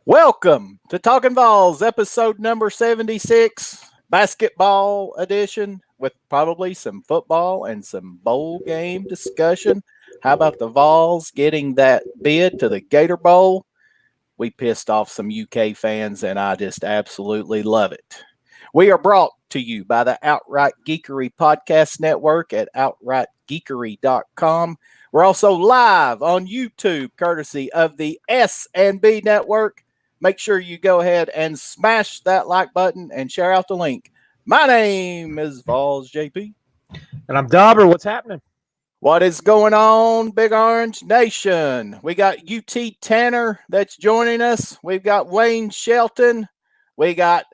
Welcome to Talkin VAWLS, episode number 76, basketball edition, with probably some football and some bowl game discussion. How about the Vols getting that bid to the Gator Bowl? We pissed off some UK fans, and I just absolutely love it. We are brought to you by the Outright Geekery Podcast Network at outrightgeekery.com. We're also live on YouTube, courtesy of the S&B Network. Make sure you go ahead and smash that like button and share out the link. My name is Vols JP. And I'm Dauber. What's happening? What is going on, Big Orange Nation? We got UT Tanner that's joining us. We've got Wayne Shelton. We got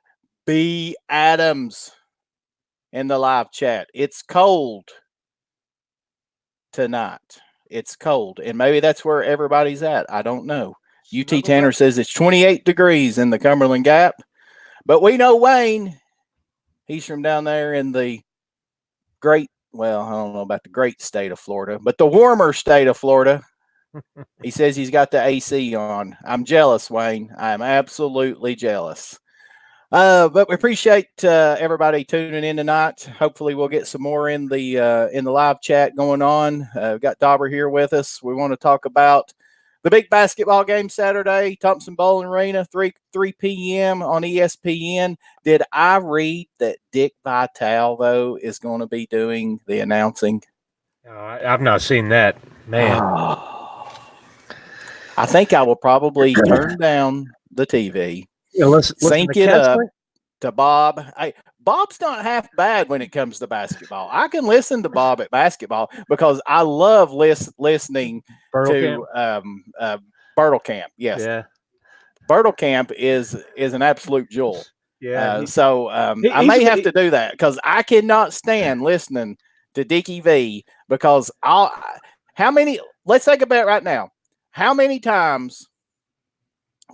B. Adams in the live chat. It's cold tonight. It's cold. And maybe that's where everybody's at. I don't know. UT Tanner says it's 28 degrees in the Cumberland Gap. But we know Wayne. He's from down there in the great, well, I don't know about the great state of Florida, but the warmer state of Florida. He says he's got the AC on. I'm jealous, Wayne. I'm absolutely jealous. But we appreciate everybody tuning in tonight. Hopefully, we'll get some more in the live chat going on. We've got Dauber here with us. We want to talk about the big basketball game Saturday, Thompson Bowling Arena, 3 p.m. on ESPN. Did I read that Dick Vitale, though, is going to be doing the announcing? I've not seen that, man. I think I will probably turn down the TV, sync it up to Bob. Bob's not half bad when it comes to basketball. I can listen to Bob at basketball because I love listening to Bertelkamp. Yes, yeah. Bertelkamp is an absolute jewel. Yeah. I may have to do that because I cannot stand listening to Dickie V because let's think about it right now. How many times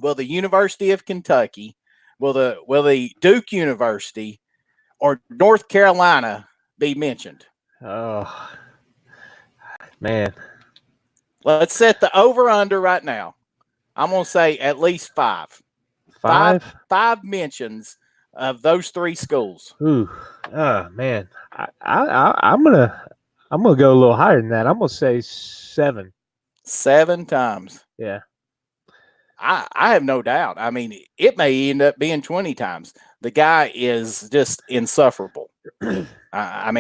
will the University of Kentucky, will the Duke University, or North Carolina be mentioned? Oh, man. Let's set the over-under right now. I'm going to say at least five. Five mentions of those three schools. Ooh, man. I'm gonna go a little higher than that. I'm gonna say 7. 7 times. Yeah. I have no doubt. I mean, it may end up being 20 times. The guy is just insufferable. I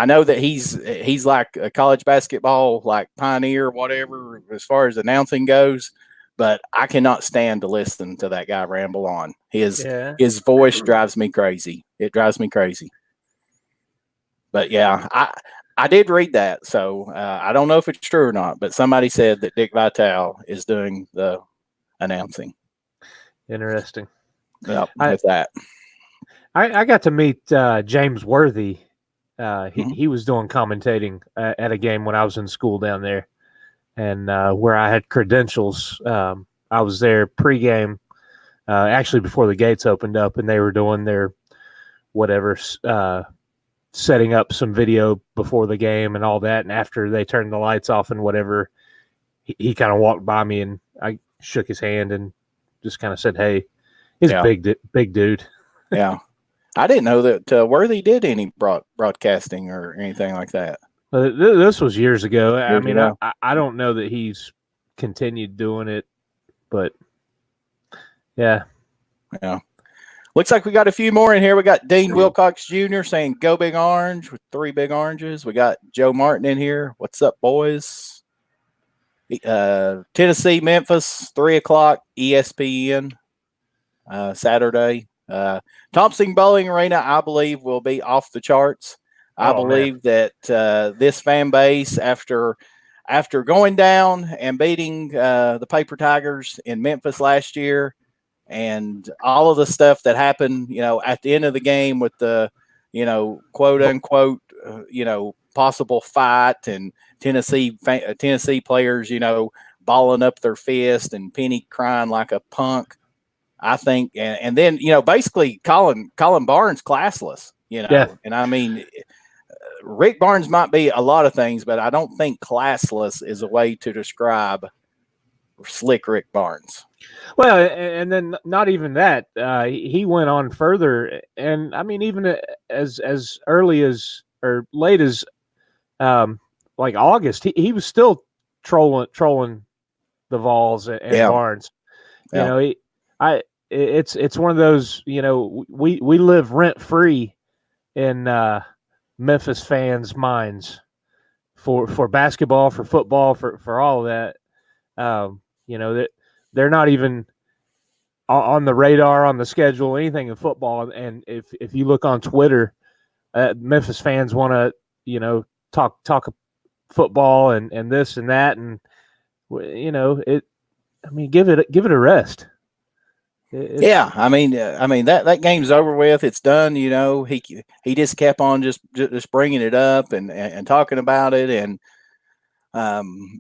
know that he's like a college basketball, like pioneer, whatever, as far as announcing goes. But I cannot stand to listen to that guy ramble on. His voice drives me crazy. It drives me crazy. But yeah, I did read that, so I don't know if it's true or not. But somebody said that Dick Vitale is doing the announcing. Interesting. Yep, with that. I got to meet James Worthy. He was doing commentating at a game when I was in school down there, and where I had credentials. I was there pregame, actually before the gates opened up, and they were doing their whatever, setting up some video before the game and all that. And after they turned the lights off and whatever, he kind of walked by me and I shook his hand and just kind of said, "Hey." He's a big dude. Yeah. I didn't know that Worthy did any broadcasting or anything like that. This was years ago. I don't know that he's continued doing it, but yeah. Yeah. Looks like we got a few more in here. We got Dean Wilcox Jr. saying, "Go Big Orange," with 3 big oranges. We got Joe Martin in here. What's up, boys? Tennessee, Memphis, 3 o'clock, ESPN. Saturday. Thompson Bowling Arena, I believe, will be off the charts. I believe that this fan base, after going down and beating the Paper Tigers in Memphis last year, and all of the stuff that happened, at the end of the game with the, quote unquote, possible fight and Tennessee players, balling up their fist and Penny crying like a punk. I think, and then, basically Colin Barnes classless, Yeah. And I mean, Rick Barnes might be a lot of things, but I don't think classless is a way to describe Slick Rick Barnes. Well, and then not even that. He went on further, and I mean, even as early as or late as like August, he was still trolling the Vols and Yeah. Barnes. You Yeah. know, it's one of those. You know, we live rent free in Memphis fans' minds for basketball, for football, for all of that. You know that they're not even on the radar, on the schedule, anything in football. And if you look on Twitter, Memphis fans want to, you know, talk football and this and that, and you know it. I mean, give it a rest. Yeah, I mean that game's over with. It's done. You know, he just kept on just bringing it up and talking about it, and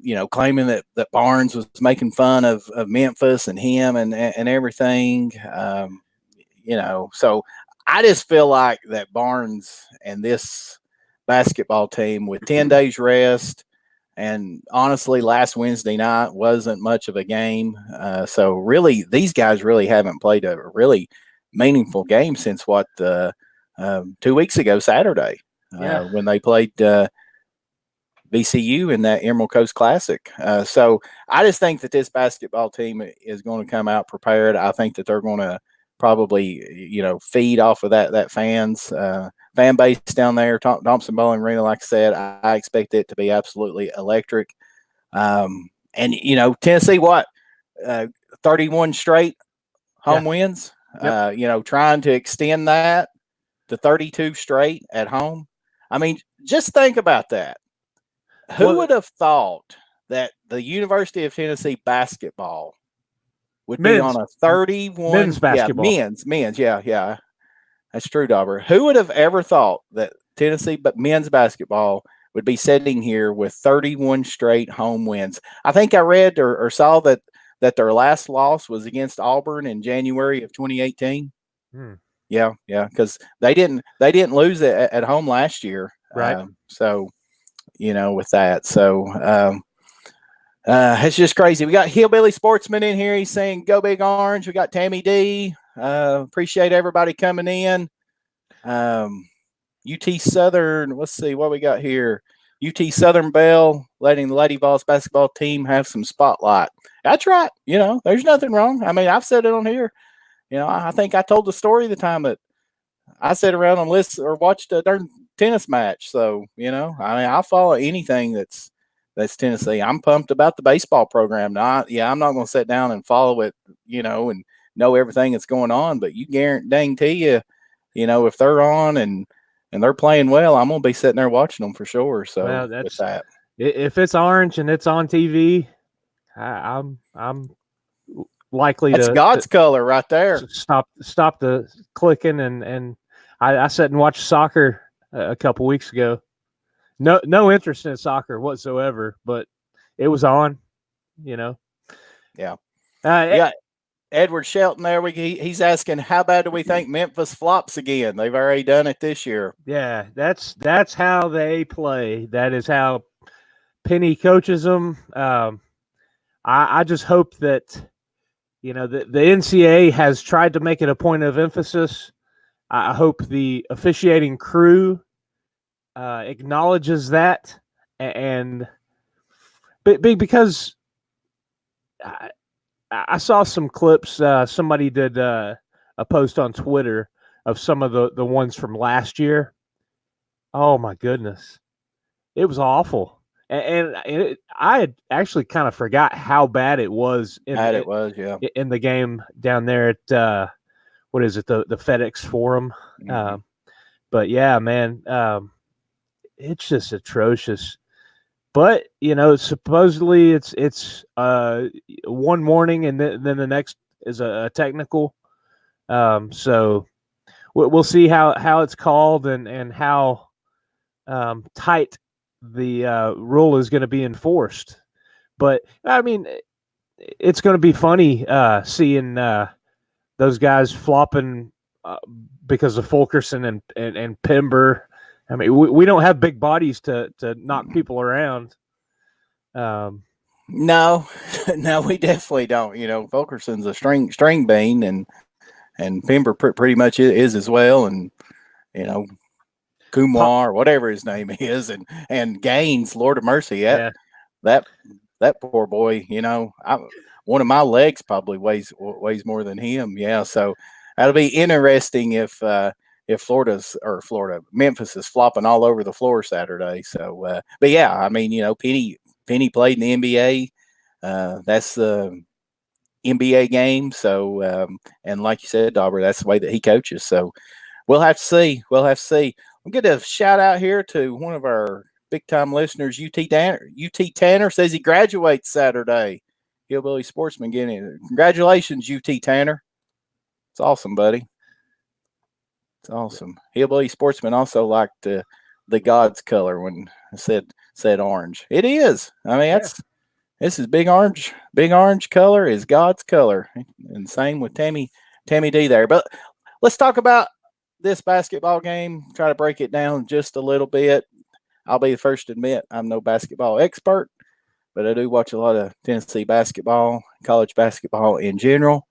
you know, claiming that Barnes was making fun of Memphis and him and everything. You know, so I just feel like that Barnes and this basketball team with 10 days rest. And honestly, last Wednesday night wasn't much of a game. So really, these guys really haven't played a really meaningful game since 2 weeks ago, Saturday, when they played VCU in that Emerald Coast Classic. So I just think that this basketball team is going to come out prepared. I think that they're going to probably, you know, feed off of that fan base down there, Thompson Bowling Arena. Like I said, I expect it to be absolutely electric. And you know, Tennessee, 31 straight home wins. Yep. You know, trying to extend that to 32 straight at home. I mean, just think about that. Who would have thought that the University of Tennessee basketball would be on a 31 men's basketball? Yeah, men's, yeah. That's true, Dauber. Who would have ever thought that Tennessee men's basketball would be sitting here with 31 straight home wins? I think I read or saw that their last loss was against Auburn in January of 2018. Yeah, because they didn't lose it at home last year, right? So you know, with that, so it's just crazy. We got Hillbilly Sportsman in here. He's saying go Big Orange. We got Tammy D. Appreciate everybody coming in. UT Southern, let's see what we got here. UT Southern Bell letting the Lady Vols basketball team have some spotlight. That's right. You know, there's nothing wrong. I mean, I've said it on here. You know, I think I told the story the time that I sat around and listened or watched a darn tennis match. So, you know, I mean, I'll follow anything that's Tennessee. I'm pumped about the baseball program. Now, I'm not going to sit down and follow it, you know, and know everything that's going on, but you guarantee you know, if they're on and they're playing well, I'm going to be sitting there watching them for sure. So well, with that, if it's orange and it's on TV, I'm likely that's God's color right there. Stop the clicking and I sat and watched soccer a couple weeks ago. No interest in soccer whatsoever, but it was on, you know. Yeah. Edward Shelton there. He's asking, how bad do we think Memphis flops again? They've already done it this year. Yeah, that's how they play. That is how Penny coaches them. I just hope that, you know, the NCAA has tried to make it a point of emphasis. I hope the officiating crew acknowledges that, and because I saw some clips. Somebody did a post on Twitter of some of the ones from last year. Oh my goodness, it was awful, and I had actually kind of forgot how bad it was. In the game down there at what is it, the FedEx Forum? Mm-hmm. But yeah, man, it's just atrocious. But you know, supposedly it's one morning and then the next is a technical. So we'll see how it's called and how tight the rule is going to be enforced. But I mean, it's going to be funny seeing those guys flopping because of Fulkerson and Pember. I mean, we don't have big bodies to knock people around. No, no, we definitely don't. Fulkerson's a string bean, and Pember pretty much is as well, and you know Kumar or whatever his name is, and Gaines, Lord of Mercy, Yeah, that that poor boy. One of my legs probably weighs more than him. Yeah, so that'll be interesting if Florida Memphis is flopping all over the floor Saturday. So, but yeah, I mean, Penny played in the NBA. That's the NBA game. So, and like you said, Dauber, that's the way that he coaches. So we'll have to see. We'll have to see. I'm going to shout out here to one of our big time listeners, UT Tanner. UT Tanner says he graduates Saturday. Hillbilly Sportsman getting it. Congratulations, UT Tanner. It's awesome, buddy. It's awesome. Hillbilly Sportsman also liked the God's color when I said orange. It is. I mean, this is big orange. Big orange color is God's color, and same with Tammy D there. But let's talk about this basketball game. Try to break it down just a little bit. I'll be the first to admit I'm no basketball expert, but I do watch a lot of Tennessee basketball, college basketball in general.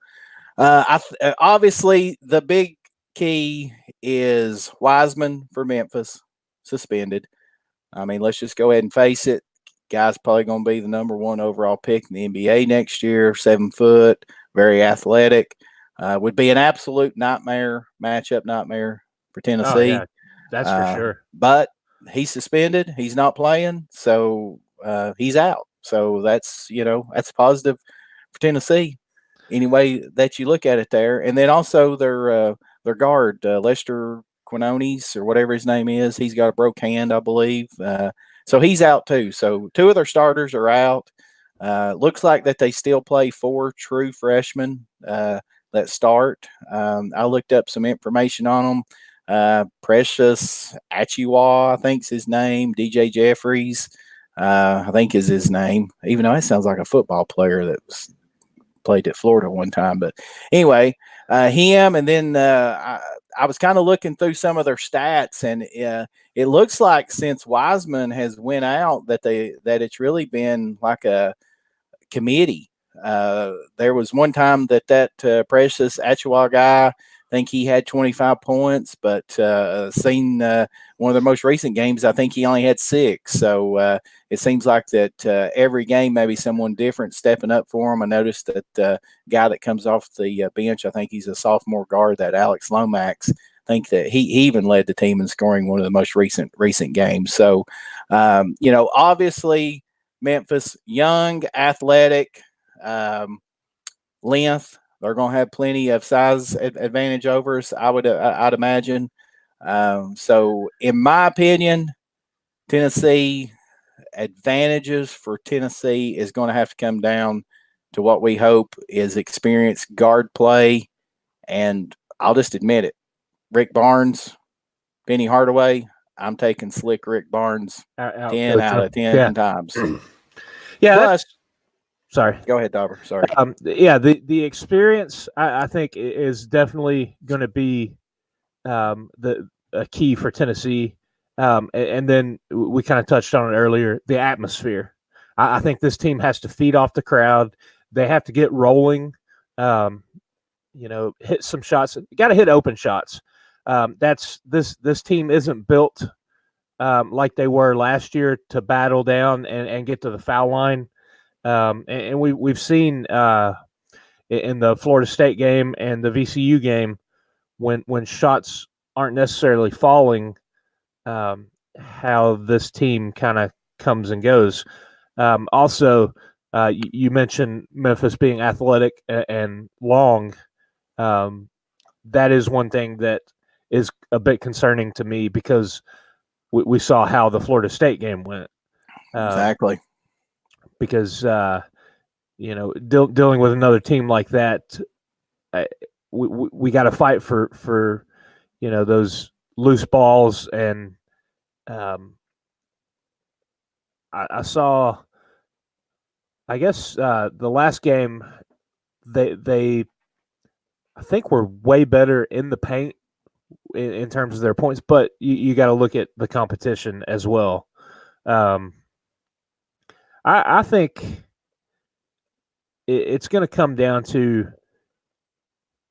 Obviously, the big key is Wiseman for Memphis suspended. I mean, let's just go ahead and face it. Guy's probably going to be the number one overall pick in the NBA next year. 7 foot, very athletic. Would be an absolute matchup nightmare for Tennessee. Oh yeah, that's for sure. But he's suspended. He's not playing, so he's out. So that's positive for Tennessee. Any way that you look at it there, and then also their guard Lester Quinones or whatever his name is, he's got a broke hand, I believe. So he's out too. So 2 of their starters are out. Looks like that they still play 4 true freshmen that start. I looked up some information on them. Precious Achiwa, I think's his name. DJ Jeffries, I think is his name. Even though that sounds like a football player that played at Florida one time. But anyway, him, and then I was kind of looking through some of their stats, and it looks like since Wiseman has went out that it's really been like a committee. There was one time that Precious Achiwa guy, I think he had 25 points, but seen one of the most recent games, I think he only had 6. So it seems like that every game, maybe someone different stepping up for him. I noticed that guy that comes off the bench, I think he's a sophomore guard, that Alex Lomax. I think that he even led the team in scoring one of the most recent games. So, obviously Memphis, young, athletic, length. They're going to have plenty of size advantage over us, I'd imagine. So, in my opinion, Tennessee advantages for Tennessee is going to have to come down to what we hope is experienced guard play. And I'll just admit it, Rick Barnes, Penny Hardaway, I'm taking slick Rick Barnes 10 out of 10 times. Yeah. Plus, sorry. Go ahead, Dauber. Sorry. The experience I think is definitely going to be a key for Tennessee. And then we kind of touched on it earlier, the atmosphere. I think this team has to feed off the crowd. They have to get rolling. Hit some shots. Got to hit open shots. This team isn't built like they were last year to battle down and get to the foul line. And we've seen in the Florida State game and the VCU game when shots aren't necessarily falling, how this team kind of comes and goes. Also, you mentioned Memphis being athletic and long. That is one thing that is a bit concerning to me because we saw how the Florida State game went. Exactly. Because dealing with another team like that, we got to fight for those loose balls. And I saw, I guess the last game they I think were way better in the paint in terms of their points, but you got to look at the competition as well. I think it's going to come down to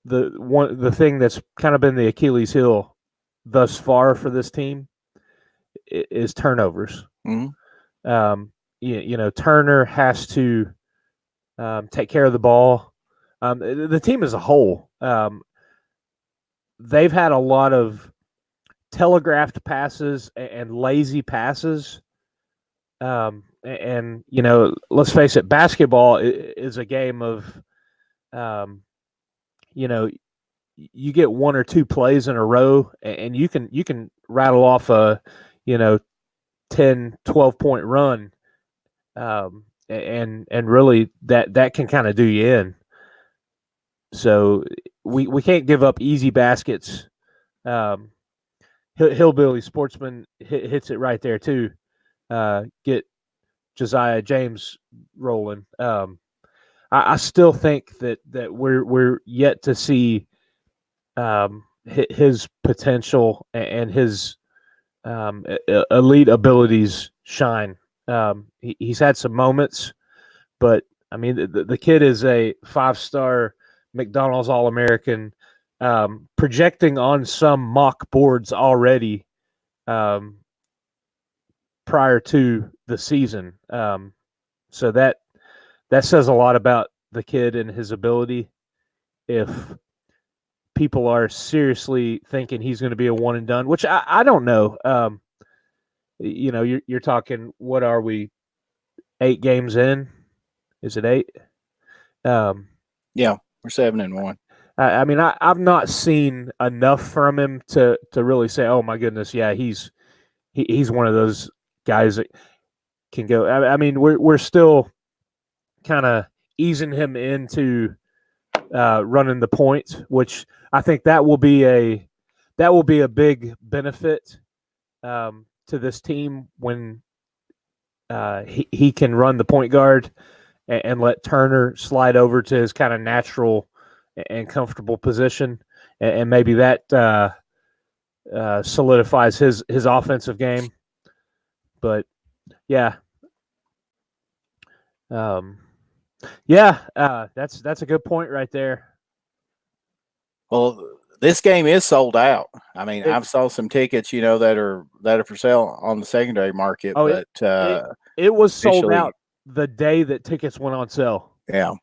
the thing that's kind of been the Achilles heel thus far for this team is turnovers. Mm-hmm. Turner has to take care of the ball. The team as a whole, they've had a lot of telegraphed passes and lazy passes. And let's face it, basketball is a game of, you get one or two plays in a row, and you can rattle off a 10, 12-point run, and really that can kind of do you in. So we can't give up easy baskets. Hillbilly Sportsman hits it right there too. Get Josiah James rolling. I still think that we're yet to see his potential and his elite abilities shine. He's had some moments, but I mean the kid is a 5-star McDonald's All-American, projecting on some mock boards already prior to the season. So that says a lot about the kid and his ability. If people are seriously thinking he's going to be a one and done, which I don't know. You're talking, what are we, 8 games in? Is it 8? Yeah, we're 7-1. I mean, I've not seen enough from him to really say, oh my goodness, yeah, he's one of those guys that can go. I mean, we're still kind of easing him into running the point, which I think that will be a big benefit to this team when he can run the point guard and let Turner slide over to his kind of natural and comfortable position, and maybe that solidifies his offensive game. But yeah, that's a good point right there. Well, this game is sold out. I mean, I've saw some tickets, that are for sale on the secondary market, but it was sold out the day that tickets went on sale. Yeah.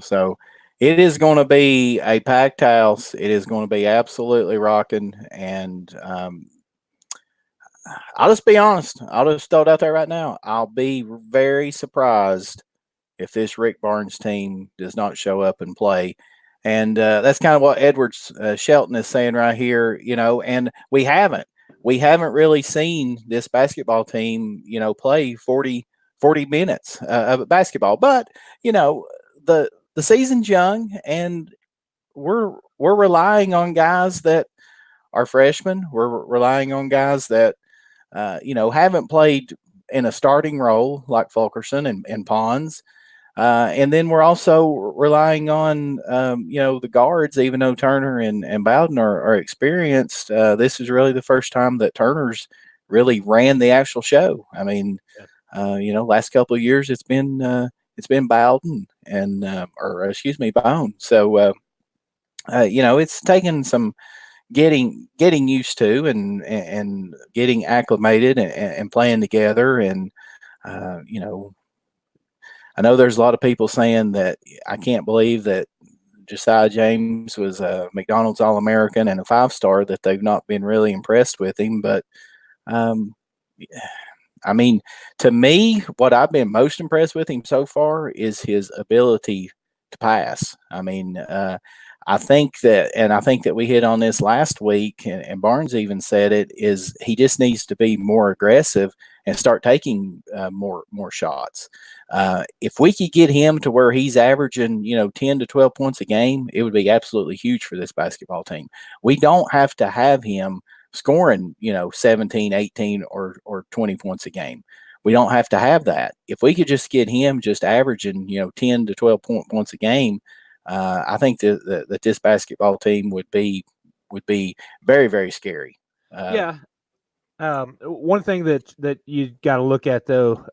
So it is going to be a packed house. It is going to be absolutely rocking. And I'll just be honest. I'll just throw it out there right now. I'll be very surprised if this Rick Barnes team does not show up and play. And that's kind of what Edward Shelton is saying right here, and we haven't really seen this basketball team, play 40 minutes of basketball. But, the season's young, and we're relying on guys that are freshmen. We're relying on guys that, haven't played in a starting role like Fulkerson and Pons. And then we're also relying on, the guards, even though Turner and Bowden are experienced. This is really the first time that Turner's really ran the actual show. I mean, last couple of years it's been Bowden Bone. So, it's taken some getting used to and getting acclimated and playing together. And, I know there's a lot of people saying that I can't believe that Josiah James was a McDonald's All-American and a 5-star, that they've not been really impressed with him. But, I mean, to me, what I've been most impressed with him so far is his ability to pass. I mean, I think that we hit on this last week, and Barnes even said it, is he just needs to be more aggressive and start taking more shots. If we could get him to where he's averaging, 10 to 12 points a game, it would be absolutely huge for this basketball team. We don't have to have him scoring, 17, 18, or 20 points a game. We don't have to have that. If we could just get him just averaging, 10 to 12 points a game, I think that this basketball team would be very, very scary. Yeah. One thing that you got to look at, though,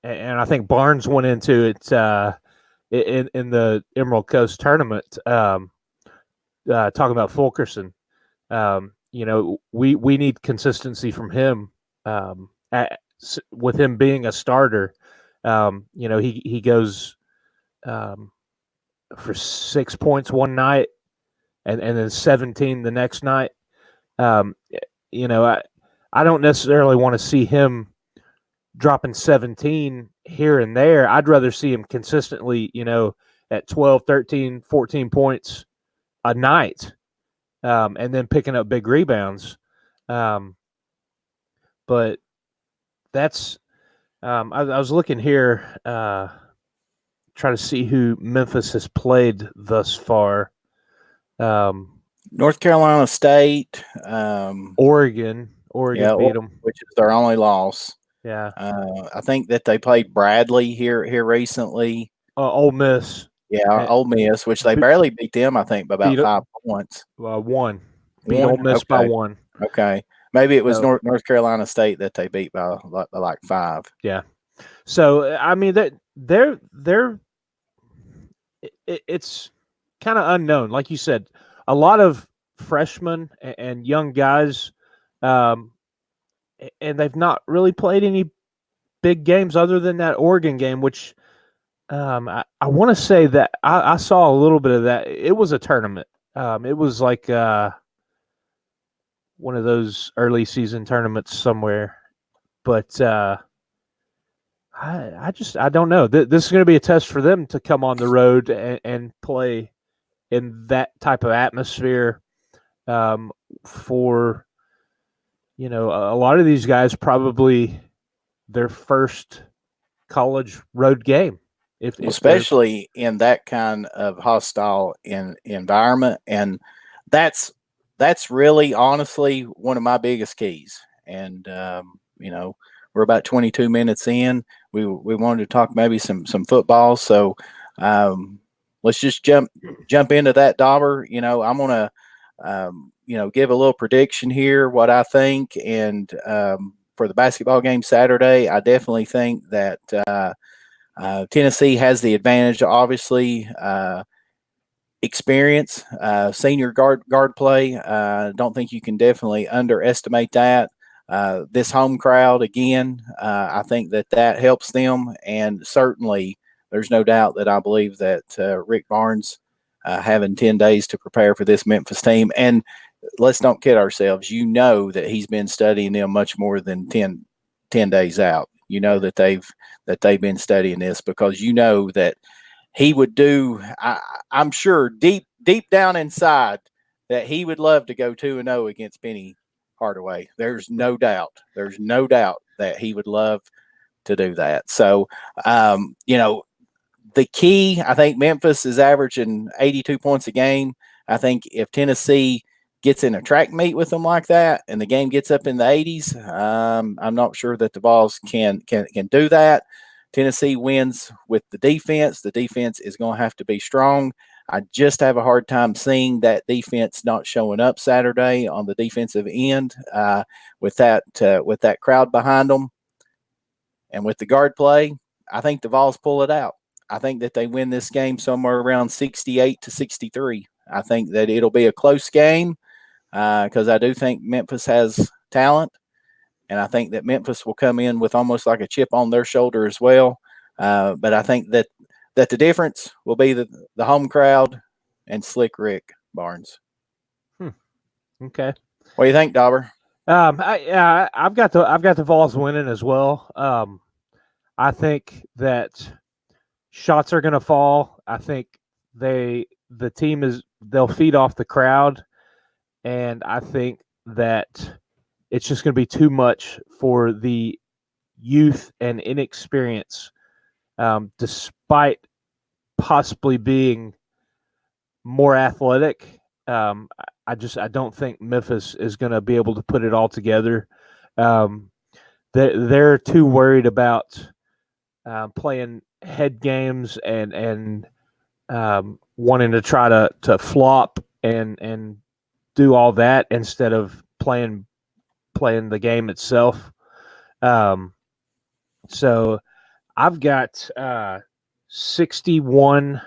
and I think Barnes went into it in the Emerald Coast tournament. Talking about Fulkerson, we need consistency from him. With him being a starter, he goes for 6 points one night, and then 17 the next night. I don't necessarily want to see him dropping 17 here and there. I'd rather see him consistently, at 12, 13, 14 points a night, and then picking up big rebounds. But that's I was looking here, try to see who Memphis has played thus far. North Carolina State, Oregon beat them, which is their only loss. Yeah, I think that they played Bradley here recently. Ole Miss, Ole Miss, which they barely beat them. I think by about 5 points. One beat Ole Miss by one. Okay, maybe it was North Carolina State that they beat by like 5. Yeah. So I mean they're it's kind of unknown, like you said. A lot of freshmen and young guys, and they've not really played any big games other than that Oregon game, which I want to say that I saw a little bit of that. It was a tournament. It was like one of those early season tournaments somewhere, but I don't know. This is going to be a test for them to come on the road and play in that type of atmosphere. For a lot of these guys, probably their first college road game, especially in that kind of hostile environment, and that's really honestly one of my biggest keys. And we're about 22 minutes in. We wanted to talk maybe some football, so let's just jump into that, Dauber. I'm gonna give a little prediction here, what I think, and for the basketball game Saturday, I definitely think that Tennessee has the advantage. Obviously, experience, senior guard play. Don't think you can definitely underestimate that. This home crowd, again, I think that helps them, and certainly there's no doubt that I believe that Rick Barnes having 10 days to prepare for this Memphis team. And let's don't kid ourselves. That he's been studying them much more than 10 days out. That they've been studying this, because that he would do. I'm sure deep down inside that he would love to go 2-0 against Penny Hardaway. There's no doubt that he would love to do that. So, the key, I think Memphis is averaging 82 points a game. I think if Tennessee gets in a track meet with them like that, and the game gets up in the 80s, I'm not sure that the Vols can do that. Tennessee wins with the defense. The defense is going to have to be strong. I just have a hard time seeing that defense not showing up Saturday on the defensive end with that crowd behind them, and with the guard play. I think the Vols pull it out. I think that they win this game somewhere around 68-63. I think that it'll be a close game because I do think Memphis has talent, and I think that Memphis will come in with almost like a chip on their shoulder as well. But I think that the difference will be the home crowd and Slick Rick Barnes. Okay. What do you think, Dauber? I've got the Vols winning as well. I think that shots are going to fall. I think they'll feed off the crowd, and I think that it's just going to be too much for the youth and inexperience, despite possibly being more athletic. I don't think Memphis is going to be able to put it all together. They're too worried about playing head games and wanting to try to flop and do all that instead of playing the game itself. So I've got 61-52.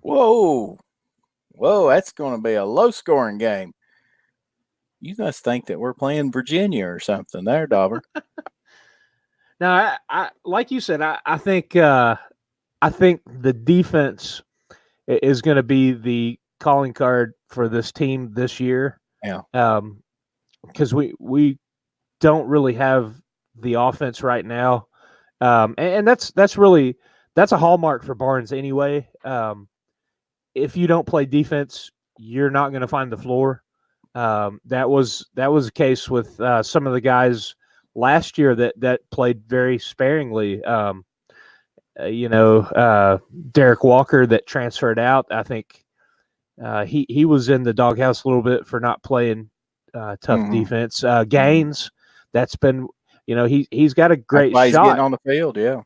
Whoa. That's going to be a low-scoring game. You must think that we're playing Virginia or something there, Dauber. Now, I like you said, I think the defense is going to be the calling card for this team this year. Yeah. Because we don't really have the offense right now, and that's a hallmark for Barnes anyway. If you don't play defense, you're not going to find the floor. That was the case with some of the guys last year that played very sparingly. Derek Walker that transferred out. I think he was in the doghouse a little bit for not playing tough defense. Gaines, that's been, he's got a great shot. He's getting on the field, yeah.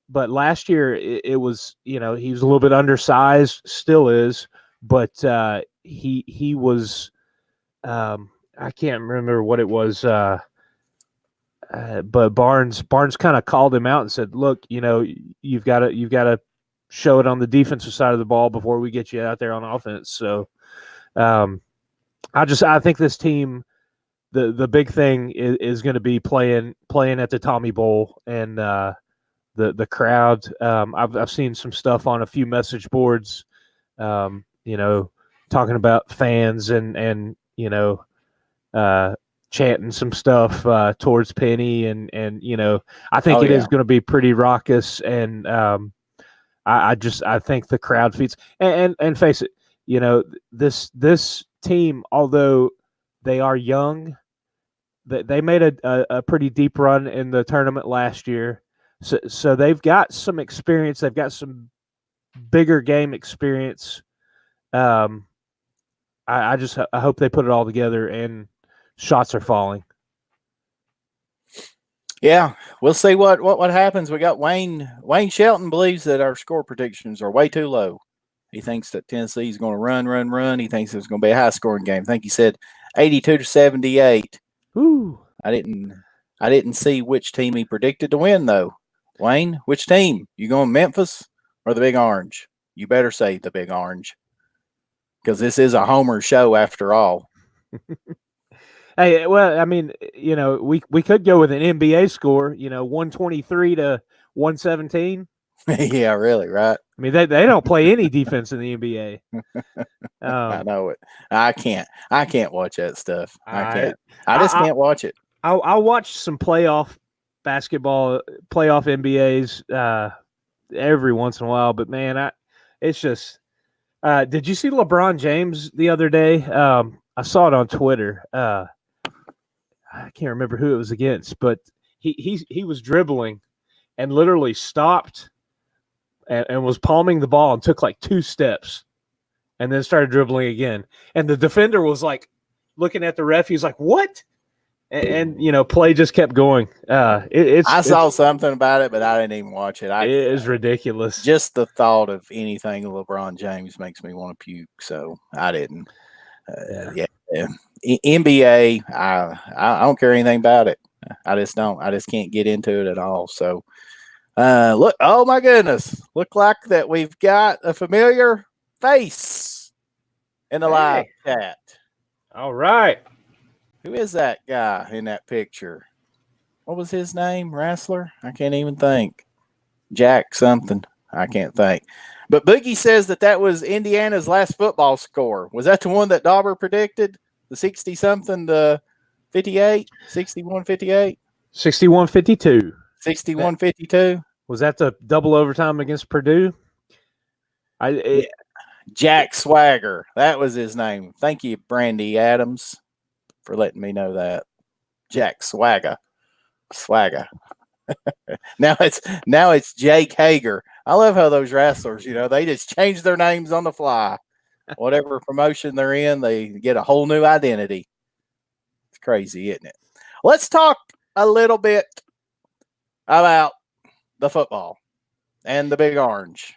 But last year it was, he was a little bit undersized, still is, but he was, I can't remember what it was, but Barnes kind of called him out and said, "Look, you've got to show it on the defensive side of the ball before we get you out there on offense." So, I think this team, the big thing is going to be playing at the Tommy Bowl, and the crowd. I've seen some stuff on a few message boards, talking about fans and chanting some stuff towards Penny, and I think it is going to be pretty raucous, and I think the crowd feeds, and face it, this team, although they are young, they made a pretty deep run in the tournament last year, so they've got some experience, they've got some bigger game experience. I hope they put it all together and shots are falling. Yeah, we'll see what happens. We got Wayne Shelton believes that our score predictions are way too low. He thinks that Tennessee is going to run. He thinks it's going to be a high-scoring game. I think he said 82-78. Ooh. I didn't see which team he predicted to win though. Wayne, which team? You going Memphis or the Big Orange? You better say the Big Orange, because this is a homer show after all. Hey, well, I mean, we could go with an NBA score, 123-117. Yeah, really, right? I mean, they don't play any defense in the NBA. I know it. I can't watch that stuff. I can't. I just can't watch it. I'll watch some playoff basketball, playoff NBAs every once in a while, but man, it's just. Did you see LeBron James the other day? I saw it on Twitter. I can't remember who it was against, but he was dribbling and literally stopped and was palming the ball and took like 2 steps and then started dribbling again. And the defender was like looking at the ref. He's like, "What?" And play just kept going. I saw something about it, but I didn't even watch it. It is ridiculous. Just the thought of anything LeBron James makes me want to puke. So I didn't. Yeah. NBA, I don't care anything about it. I just don't. I just can't get into it at all. So, look, oh my goodness, look like that we've got a familiar face in the live chat. All right. Who is that guy in that picture? What was his name? Wrestler? I can't even think. Jack something. I can't think. But Boogie says that was Indiana's last football score. Was that the one that Dauber predicted? The 60-something to 58? 61-58? 61-52. 61-52? Was that the double overtime against Purdue? Jack Swagger. That was his name. Thank you, Brandy Adams, for letting me know that. Jack Swagger. Now it's Jake Hager. I love how those wrestlers, they just change their names on the fly. Whatever promotion they're in, they get a whole new identity. It's crazy, isn't it? Let's talk a little bit about the football and the Big Orange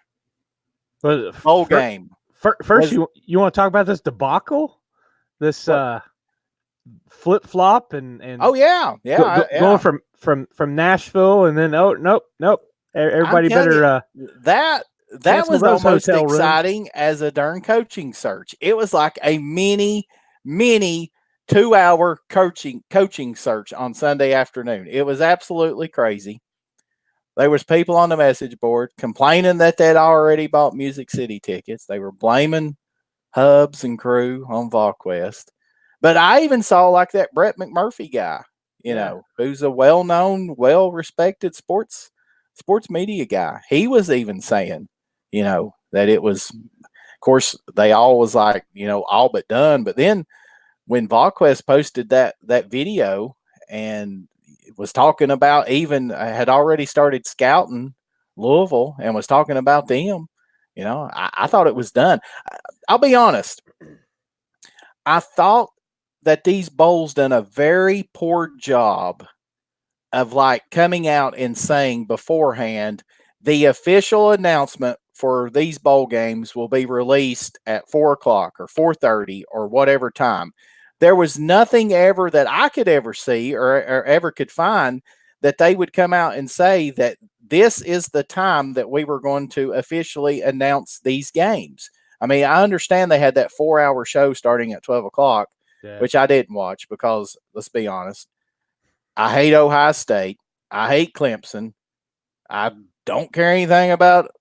bowl game. First, you want to talk about this debacle? This flip flop and Oh yeah, yeah, going from Nashville, and then nope. Everybody better that cancel was those almost hotel rooms. exciting as a darn coaching search. It was like a mini 2-hour coaching search on Sunday afternoon. It was absolutely crazy. There was people on the message board complaining that they'd already bought Music City tickets. They were blaming Hubs and crew on VolQuest. But I even saw like that Brett McMurphy guy, who's a well-known, well-respected sports media guy. He was even saying, that it was, of course, they all was like, all but done. But then when VolQuest posted that video and was talking about, even had already started scouting Louisville and was talking about them, I thought it was done. I'll be honest. I thought that these bowls done a very poor job of like coming out and saying beforehand, the official announcement for these bowl games will be released at 4:00 or 4:30 or whatever time. There was nothing ever that I could ever see or ever could find that they would come out and say that this is the time that we were going to officially announce these games. I mean, I understand they had that 4-hour show starting at 12 o'clock, which I didn't watch because, let's be honest, I hate Ohio State. I hate Clemson. I don't care anything about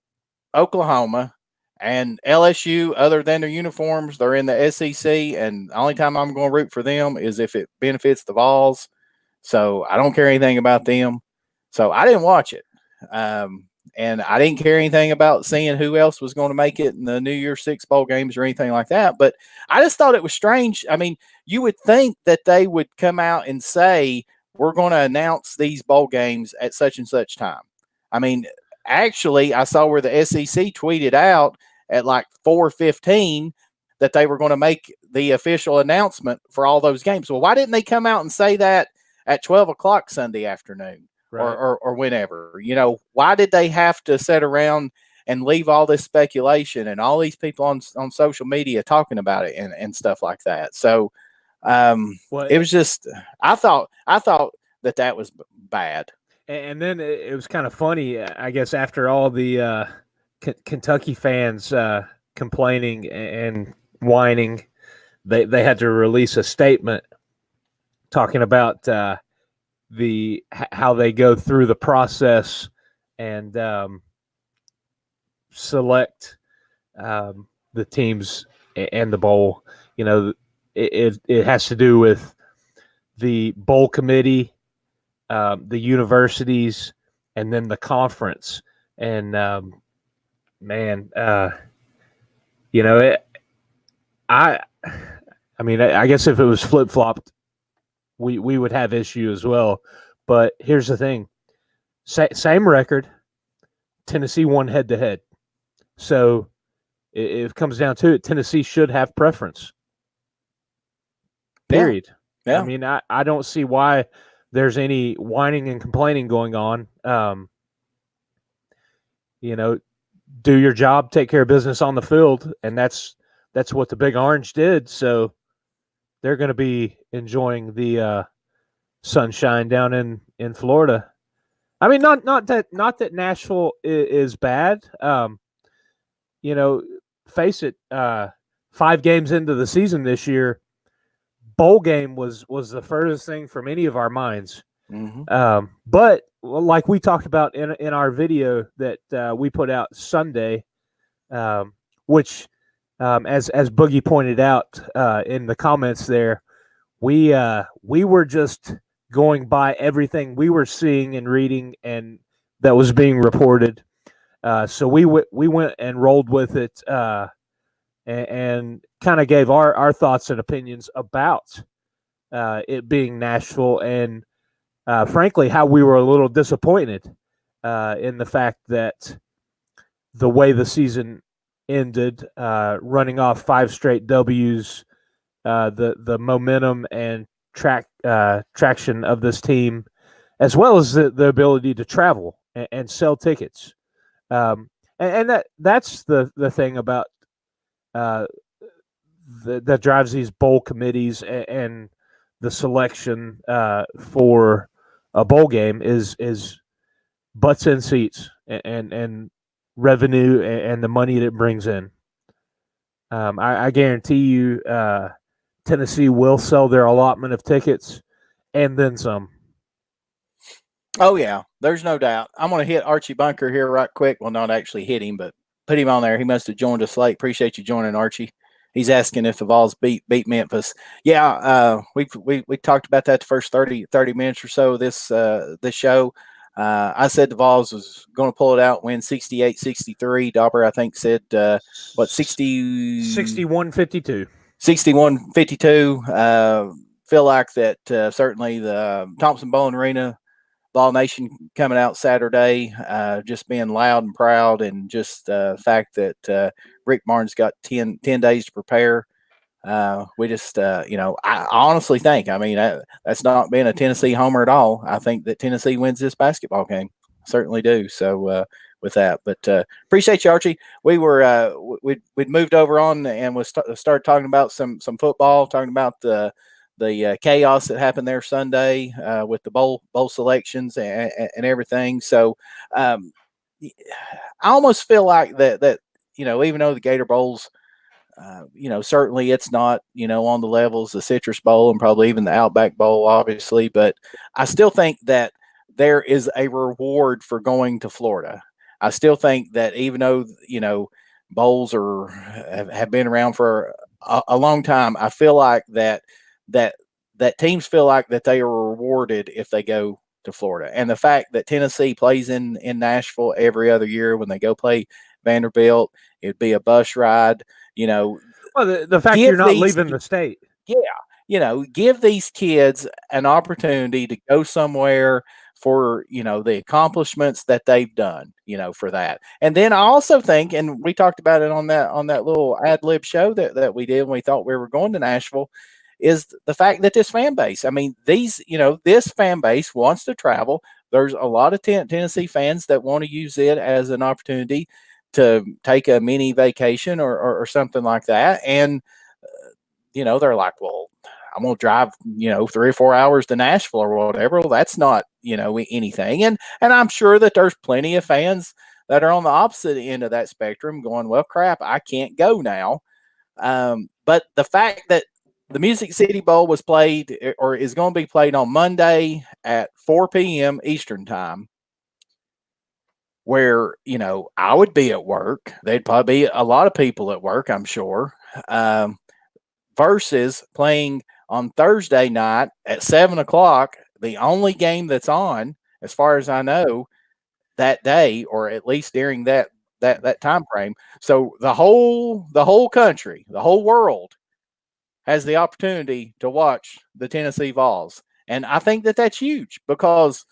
Oklahoma and LSU other than their uniforms. They're in the SEC, and the only time I'm going to root for them is if it benefits the Vols. So I don't care anything about them. So I didn't watch it. And I didn't care anything about seeing who else was going to make it in the New Year's Six bowl games or anything like that. But I just thought it was strange. I mean, you would think that they would come out and say, we're going to announce these bowl games at such and such time. I mean, actually, I saw where the SEC tweeted out at like 4:15 that they were going to make the official announcement for all those games. Well, why didn't they come out and say that at 12 o'clock Sunday afternoon? Right. Or whenever, why did they have to sit around and leave all this speculation and all these people on social media talking about it and stuff like that? So it was just, I thought that was bad. And then it was kind of funny, I guess, after all the Kentucky fans complaining and whining, they had to release a statement talking about how they go through the process and select the teams and the bowl. It has to do with the bowl committee, the universities, and then the conference. And I mean, I guess if it was flip flopped, we would have issue as well. But here's the thing: same record. Tennessee won head to head, so if it comes down to it, Tennessee should have preference. Period. Yeah. I mean, I don't see why there's any whining and complaining going on. Do your job, take care of business on the field, and that's what the Big Orange did. So they're going to be enjoying the sunshine down in Florida. I mean, not that Nashville is bad. Face it, 5 games into the season this year, bowl game was the furthest thing from any of our minds. Mm-hmm. But like we talked about in our video that we put out Sunday, which as Boogie pointed out in the comments there, we were just going by everything we were seeing and reading and that was being reported. So we went and rolled with it and kind of gave our thoughts and opinions about it being Nashville and frankly how we were a little disappointed in the fact that the way the season ended, running off 5 straight W's, the momentum and traction of this team, as well as the ability to travel and sell tickets. And that's the thing about that drives these bowl committees and the selection for a bowl game is butts in seats and revenue and the money that it brings in. I guarantee you, Tennessee will sell their allotment of tickets and then some. Oh yeah, there's no doubt. I'm going to hit Archie Bunker here right quick. Well, not actually hit him, but put him on there. He must have joined us late. Appreciate you joining, Archie. He's asking if the Vols beat Memphis. Yeah, we talked about that the first 30 minutes or so of this show. I said the Vols was going to pull it out, win 68-63. Dauber, I think, said, 61-52. 61-52. Feel like that certainly the Thompson Bowling Arena, Ball Nation coming out Saturday, just being loud and proud, and just the fact that Rick Martin's got 10 days to prepare. We just, I honestly think, that's not being a Tennessee homer at all. I think that Tennessee wins this basketball game. I certainly do. So with that, but appreciate you, Archie. We were we'd moved over on and we started talking about some football, talking about the chaos that happened there Sunday with the bowl selections and everything. So I almost feel like that even though the Gator Bowls, certainly it's not on the levels the Citrus Bowl and probably even the Outback Bowl, obviously, but I still think that there is a reward for going to Florida. I still think that even though bowls have been around for a long time, I feel like that teams feel like that they are rewarded if they go to Florida. And the fact that Tennessee plays in Nashville every other year when they go play Vanderbilt, it'd be a bus ride, Well, the fact you're not leaving the state. Yeah. Give these kids an opportunity to go somewhere for, the accomplishments that they've done, for that. And then I also think, and we talked about it on that little ad lib show that we did when we thought we were going to Nashville, is the fact that this fan base, this fan base wants to travel. There's a lot of Tennessee fans that want to use it as an opportunity to take a mini vacation or something like that. And, they're like, well, I'm going to drive, 3 or 4 hours to Nashville or whatever. Well, that's not, anything. And I'm sure that there's plenty of fans that are on the opposite end of that spectrum going, well, crap, I can't go now. But the fact that the Music City Bowl was played or is going to be played on Monday at 4 p.m. Eastern time, where, I would be at work. There'd probably be a lot of people at work, I'm sure, versus playing on Thursday night at 7 o'clock, the only game that's on, as far as I know, that day, or at least during that time frame. So the whole country, the whole world has the opportunity to watch the Tennessee Vols. And I think that that's huge because,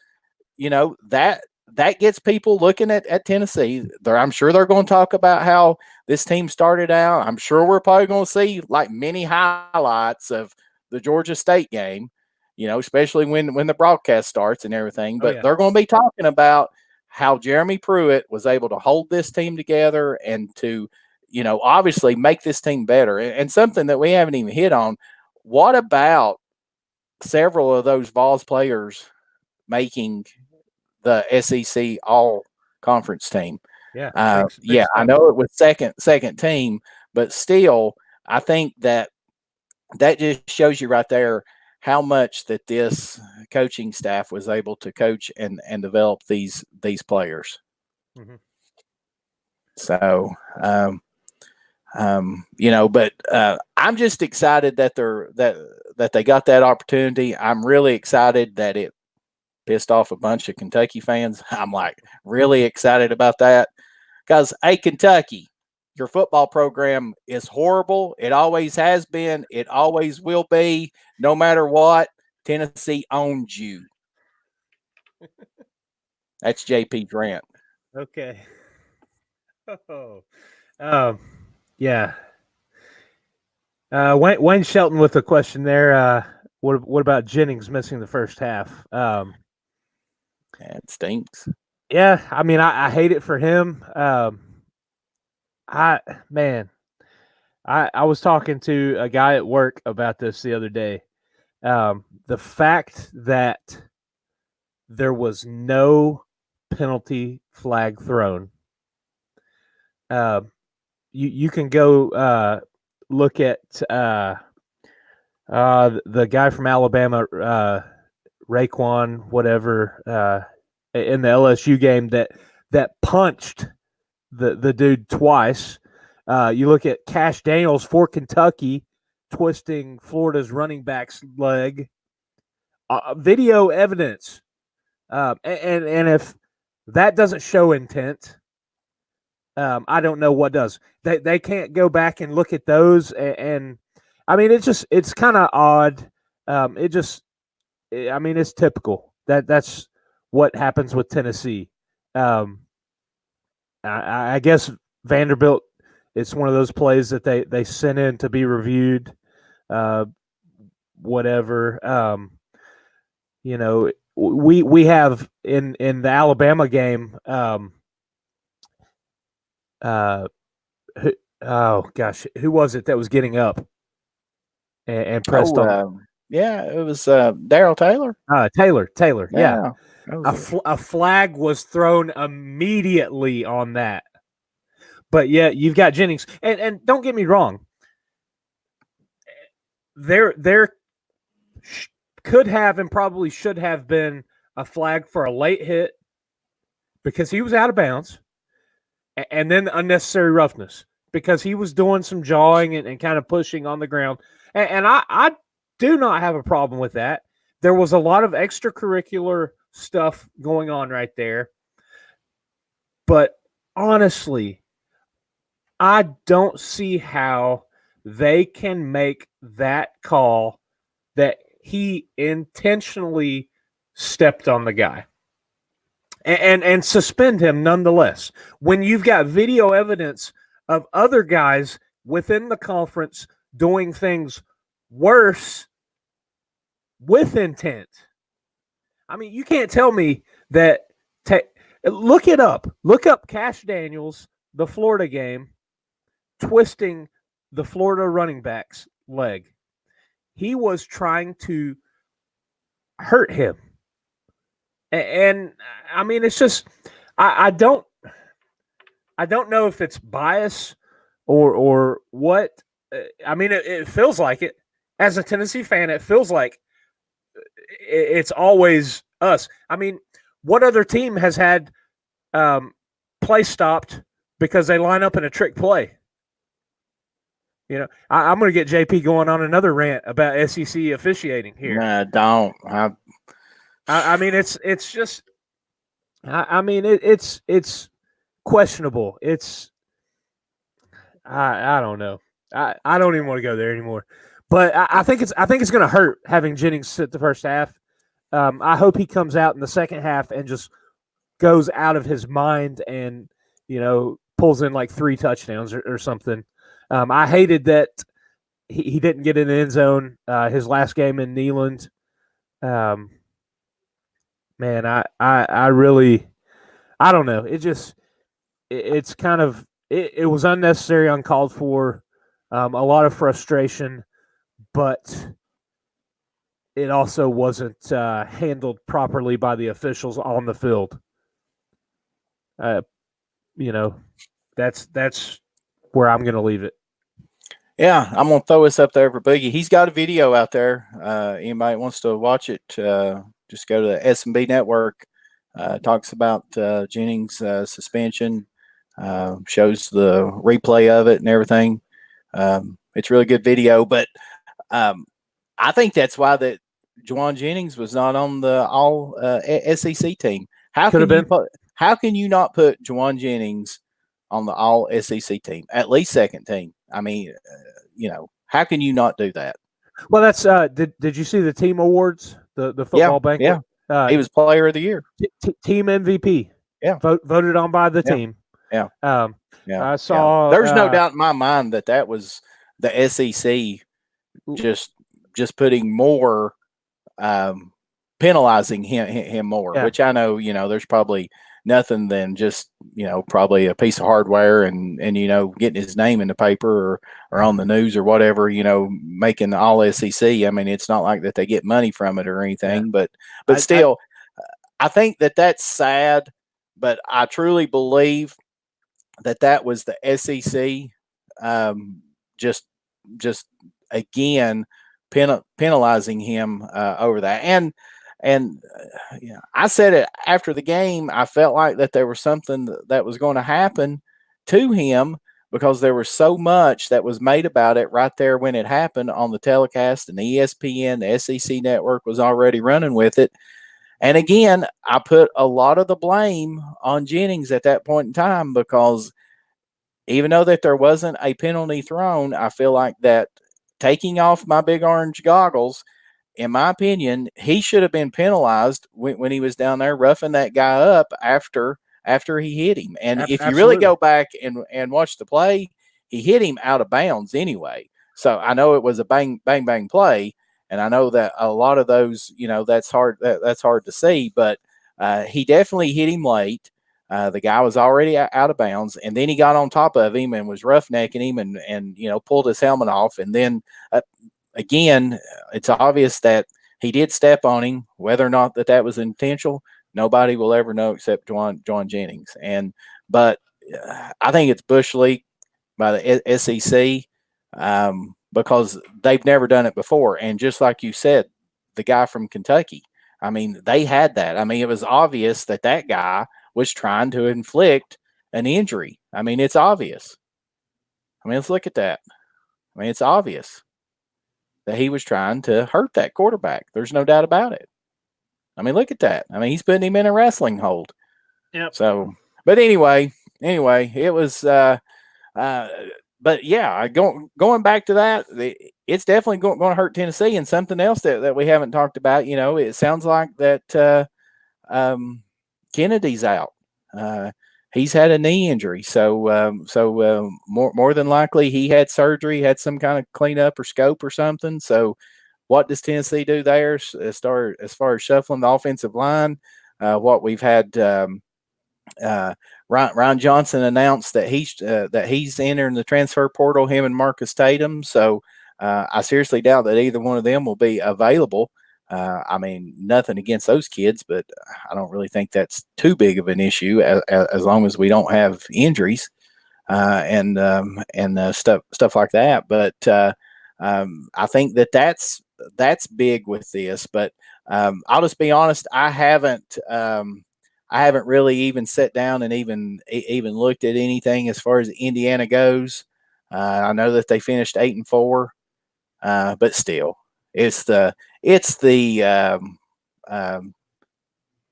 that gets people looking at Tennessee. I'm sure they're going to talk about how this team started out. I'm sure we're probably going to see like many highlights of the Georgia State game, especially when the broadcast starts and everything. But they're going to be talking about how Jeremy Pruitt was able to hold this team together and to, obviously make this team better. And something that we haven't even hit on, what about several of those Vols players making the SEC all conference team? Yeah. I know it was second team, but still, I think that just shows you right there how much that this coaching staff was able to coach and develop these players. Mm-hmm. So, but I'm just excited that they got that opportunity. I'm really excited that it pissed off a bunch of Kentucky fans. I'm like really excited about that because, hey, Kentucky, your football program is horrible. It always has been. It always will be. No matter what, Tennessee owns you. That's JP Grant. Okay. Yeah. Wayne Shelton with a question there. What about Jennings missing the first half? It stinks. Yeah, I hate it for him. I was talking to a guy at work about this the other day, The fact that there was no penalty flag thrown. You can go look at the guy from Alabama, Raekwon, whatever, in the LSU game that punched the dude twice. You look at Cash Daniels for Kentucky twisting Florida's running back's leg. Video evidence. And if that doesn't show intent, I don't know what does. They can't go back and look at those, and I mean it's kind of odd. It's typical that's what happens with Tennessee. I guess Vanderbilt, it's one of those plays that they sent in to be reviewed. Whatever. We have in the Alabama game. Who was it that was getting up and pressed on? Yeah, it was Daryl Taylor. Taylor. Yeah. A flag was thrown immediately on that. But yeah, you've got Jennings, and don't get me wrong. There could have and probably should have been a flag for a late hit because he was out of bounds, and then unnecessary roughness because he was doing some jawing and kind of pushing on the ground. And I do not have a problem with that. There was a lot of extracurricular stuff going on right there. But honestly, I don't see how they can make that call that he intentionally stepped on the guy and suspend him nonetheless. When you've got video evidence of other guys within the conference doing things worse with intent. I mean, you can't tell me that. Look it up. Look up Cash Daniels, the Florida game, twisting the Florida running back's leg. He was trying to hurt him. And I mean, it's just I don't know if it's bias or what. I mean, it feels like it. As a Tennessee fan, it feels like it's always us. I mean, what other team has had play stopped because they line up in a trick play? You know, I'm going to get JP going on another rant about SEC officiating here. Nah, don't. I mean, it's just. I mean, it's questionable. It's. I don't know. I don't even want to go there anymore. But I think it's going to hurt having Jennings sit the first half. I hope he comes out in the second half and just goes out of his mind and pulls in like 3 touchdowns or something. I hated that he didn't get in the end zone his last game in Neyland. Man, I really don't know. It's kind of it was unnecessary, uncalled for, a lot of frustration, but it also wasn't handled properly by the officials on the field. That's where I'm going to leave it. Yeah, I'm going to throw this up there for Boogie. He's got a video out there. Anybody wants to watch it, just go to the S&B Network. Talks about Jennings' suspension, shows the replay of it and everything. It's a really good video, but I think that's why that Juwan Jennings was not on the all SEC team. How can you not put Juwan Jennings on the all SEC team, at least second team? I mean, how can you not do that? Well, that's did you see the team awards, the football banquet? Yeah, he was player of the year, team MVP. Yeah, voted on by the team. Yeah, I saw. There's no doubt in my mind that was the SEC just putting more, penalizing him more. Yeah. Which I know, there's probably nothing than just, probably a piece of hardware and getting his name in the paper or on the news or whatever, making all SEC. I mean, it's not like that they get money from it or anything, but still, I think that that's sad, but I truly believe that was the SEC, just again penalizing him over that. And I said it after the game. I felt like that there was something that was going to happen to him because there was so much that was made about it right there when it happened on the telecast, and ESPN, the SEC network was already running with it. And again, I put a lot of the blame on Jennings at that point in time because even though that there wasn't a penalty thrown, I feel like that taking off my big orange goggles, in my opinion, he should have been penalized when he was down there roughing that guy up after he hit him. And if you really go back and watch the play, he hit him out of bounds anyway. So I know it was a bang, bang, bang play. And I know that a lot of those, that's hard to see, but he definitely hit him late. The guy was already out of bounds, and then he got on top of him and was roughnecking him and pulled his helmet off. And then again, it's obvious that he did step on him. Whether or not that was intentional, nobody will ever know except John Jennings. But I think it's Bush League by the SEC because they've never done it before. And just like you said, the guy from Kentucky, I mean, they had that. I mean, it was obvious that guy was trying to inflict an injury. I mean, it's obvious. I mean, let's look at that. I mean, it's obvious that he was trying to hurt that quarterback. There's no doubt about it. I mean, look at that. I mean, he's putting him in a wrestling hold. Yep. So, but anyway, it was, but yeah, going back to that, it's definitely going to hurt Tennessee. And something else that we haven't talked about, it sounds like that Kennedy's out. He's had a knee injury, so more than likely he had surgery, had some kind of cleanup or scope or something. So, what does Tennessee do there as far as shuffling the offensive line? What we've had, Ryan Johnson announced that he's entering the transfer portal. Him and Marcus Tatum. So, I seriously doubt that either one of them will be available. I mean, nothing against those kids, but I don't really think that's too big of an issue as long as we don't have injuries and stuff like that. But I think that's big with this. But I'll just be honest, I haven't really even sat down and even looked at anything as far as Indiana goes. I know that they finished 8-4, but still, it's the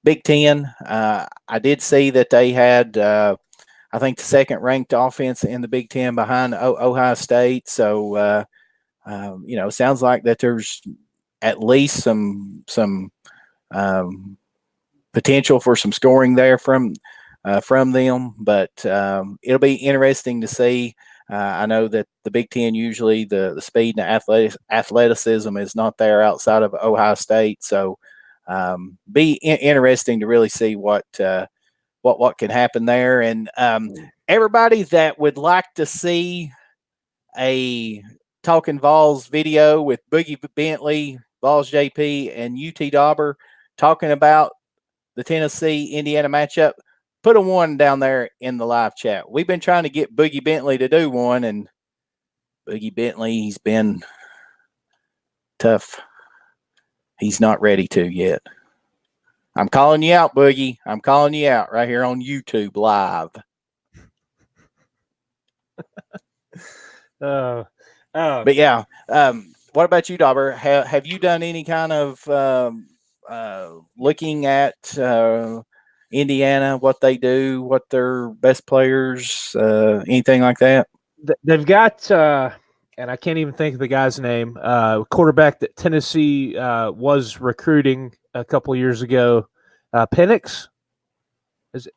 Big Ten. I did see that they had, I think, the second ranked offense in the Big Ten behind Ohio State. So, sounds like that there's at least some potential for some scoring there from them. But it'll be interesting to see. I know that the Big Ten usually the speed and athleticism is not there outside of Ohio State. So be interesting to really see what can happen there. And everybody that would like to see a Talkin VAWLS video with Boogie Bentley, Vols JP, and UT Dauber talking about the Tennessee-Indiana matchup, put a 1 down there in the live chat. We've been trying to get Boogie Bentley to do one, and Boogie Bentley, he's been tough. He's not ready to yet. I'm calling you out, Boogie. I'm calling you out right here on YouTube live. But yeah, what about you, Dauber? Have you done any kind of looking at Indiana, what they do, what their best players, anything like that? They've got, and I can't even think of the guy's name, quarterback that Tennessee was recruiting a couple of years ago, Penix? Is it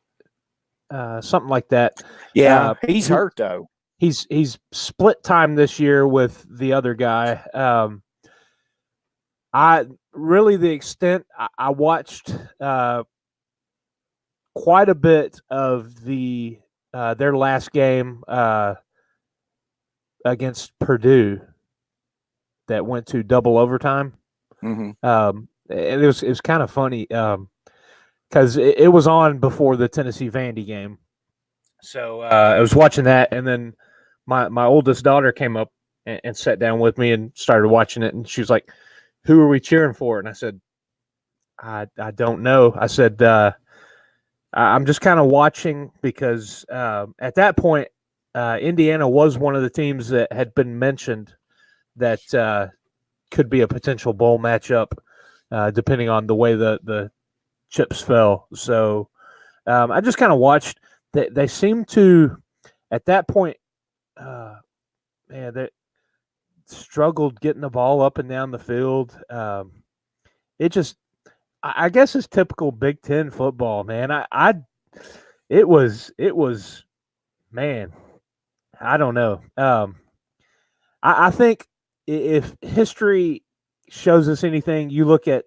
something like that? Yeah, he's hurt though. He's split time this year with the other guy. I really the extent I watched quite a bit of their last game against Purdue that went to double overtime. Mm-hmm. And it was kind of funny because it was on before the Tennessee Vandy game. So I was watching that, and then my oldest daughter came up and sat down with me and started watching it, and she was like, "Who are we cheering for?" And I said, "I don't know." I said, "I'm just kind of watching because at that point, Indiana was one of the teams that had been mentioned that could be a potential bowl matchup, depending on the way the chips fell." So I just kind of watched. They seemed to, at that point, they struggled getting the ball up and down the field. It just, I guess, it's typical Big Ten football, man. It was, man. I don't know. I think if history shows us anything, you look at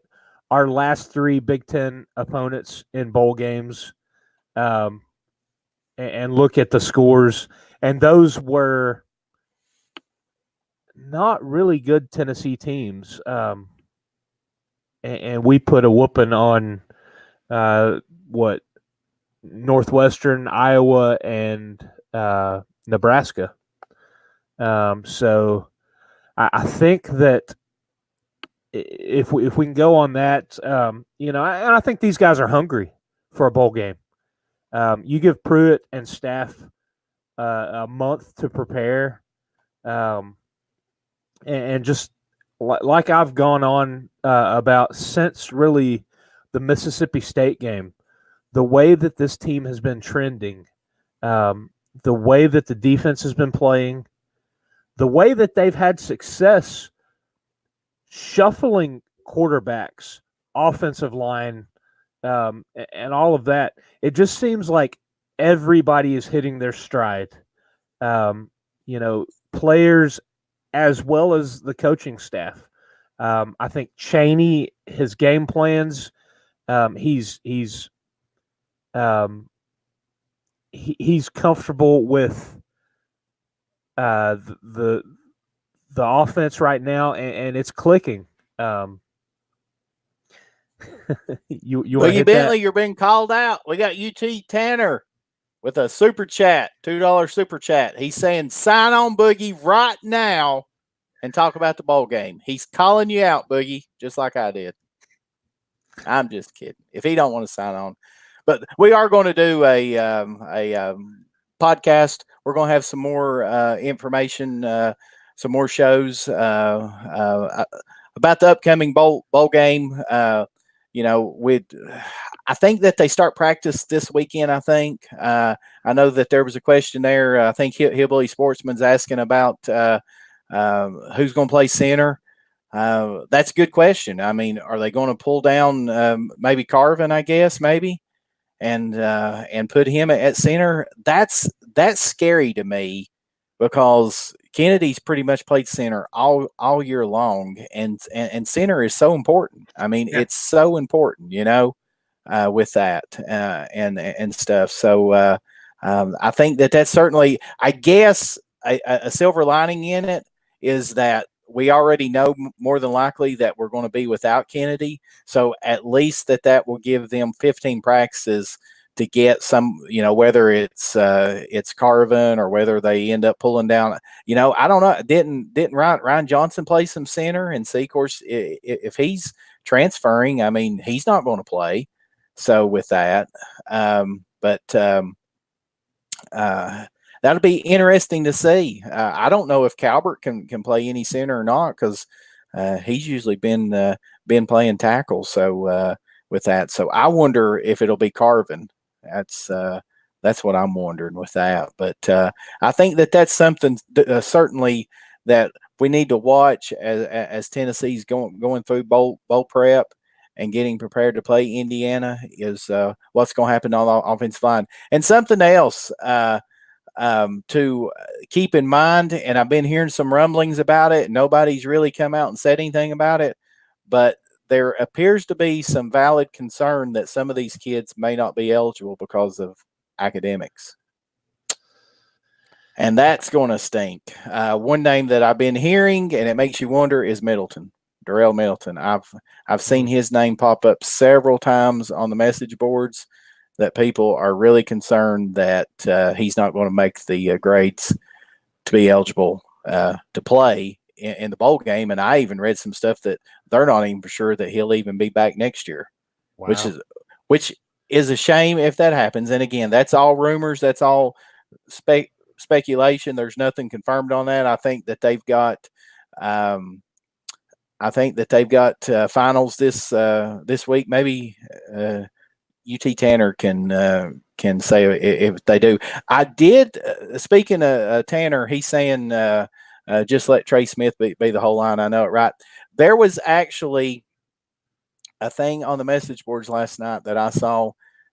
our last 3 Big Ten opponents in bowl games, and look at the scores, and those were not really good Tennessee teams. And we put a whooping on what Northwestern, Iowa, and Nebraska. So I think that if we can go on that, and I think these guys are hungry for a bowl game. You give Pruitt and staff a month to prepare, and just like I've gone on about since really the Mississippi State game, the way that this team has been trending, the way that the defense has been playing, the way that they've had success shuffling quarterbacks, offensive line, and all of that. It just seems like everybody is hitting their stride. Players as well as the coaching staff. I think Chaney, his game plans, he's comfortable with the offense right now, and it's clicking. You Boogie Bentley, you're being called out. We got UT Tanner with a super chat, $2 super chat. He's saying sign on Boogie right now and talk about the bowl game. He's calling you out, Boogie, just like I did. I'm just kidding. If he don't want to sign on, but we are going to do a podcast. We're going to have some more information, some more shows about the upcoming bowl game. I think that they start practice this weekend. I think I know that there was a question there. I think Hillbilly Sportsman's asking about who's going to play center. That's a good question. I mean, are they going to pull down maybe Carvin? I guess maybe, and put him at center. That's scary to me because Kennedy's pretty much played center all year long, and center is so important. I mean, It's so important, with that and stuff. So I think that's certainly, I guess, a silver lining in it is that we already know more than likely that we're going to be without Kennedy. So at least that will give them 15 practices to get some, whether it's Carvin or whether they end up pulling down, I don't know. Didn't Ryan Johnson play some center? And see, of course, if he's transferring, I mean, he's not going to play. So with that, that'll be interesting to see. I don't know if Calvert can play any center or not because he's usually been playing tackle. So with that, so I wonder if it'll be Carvin. That's what I'm wondering with that. But I think that's something certainly that we need to watch as Tennessee's going through bowl prep and getting prepared to play Indiana is what's going to happen on the offensive line. And something else to keep in mind, and I've been hearing some rumblings about it. Nobody's really come out and said anything about it, but there appears to be some valid concern that some of these kids may not be eligible because of academics. And that's going to stink. One name that I've been hearing, and it makes you wonder, is Middleton, Darrell Middleton. I've seen his name pop up several times on the message boards that people are really concerned that he's not going to make the grades to be eligible to play in the bowl game. And I even read some stuff that they're not even for sure that he'll even be back next year, Wow. which is a shame if that happens. And again, that's all rumors. That's all speculation. There's nothing confirmed on that. I think that they've got finals this week. Maybe UT Tanner can say if they do. I did. Speaking of Tanner, he's saying just let Trey Smith be the whole line. I know it, right? There was actually a thing on the message boards last night that I saw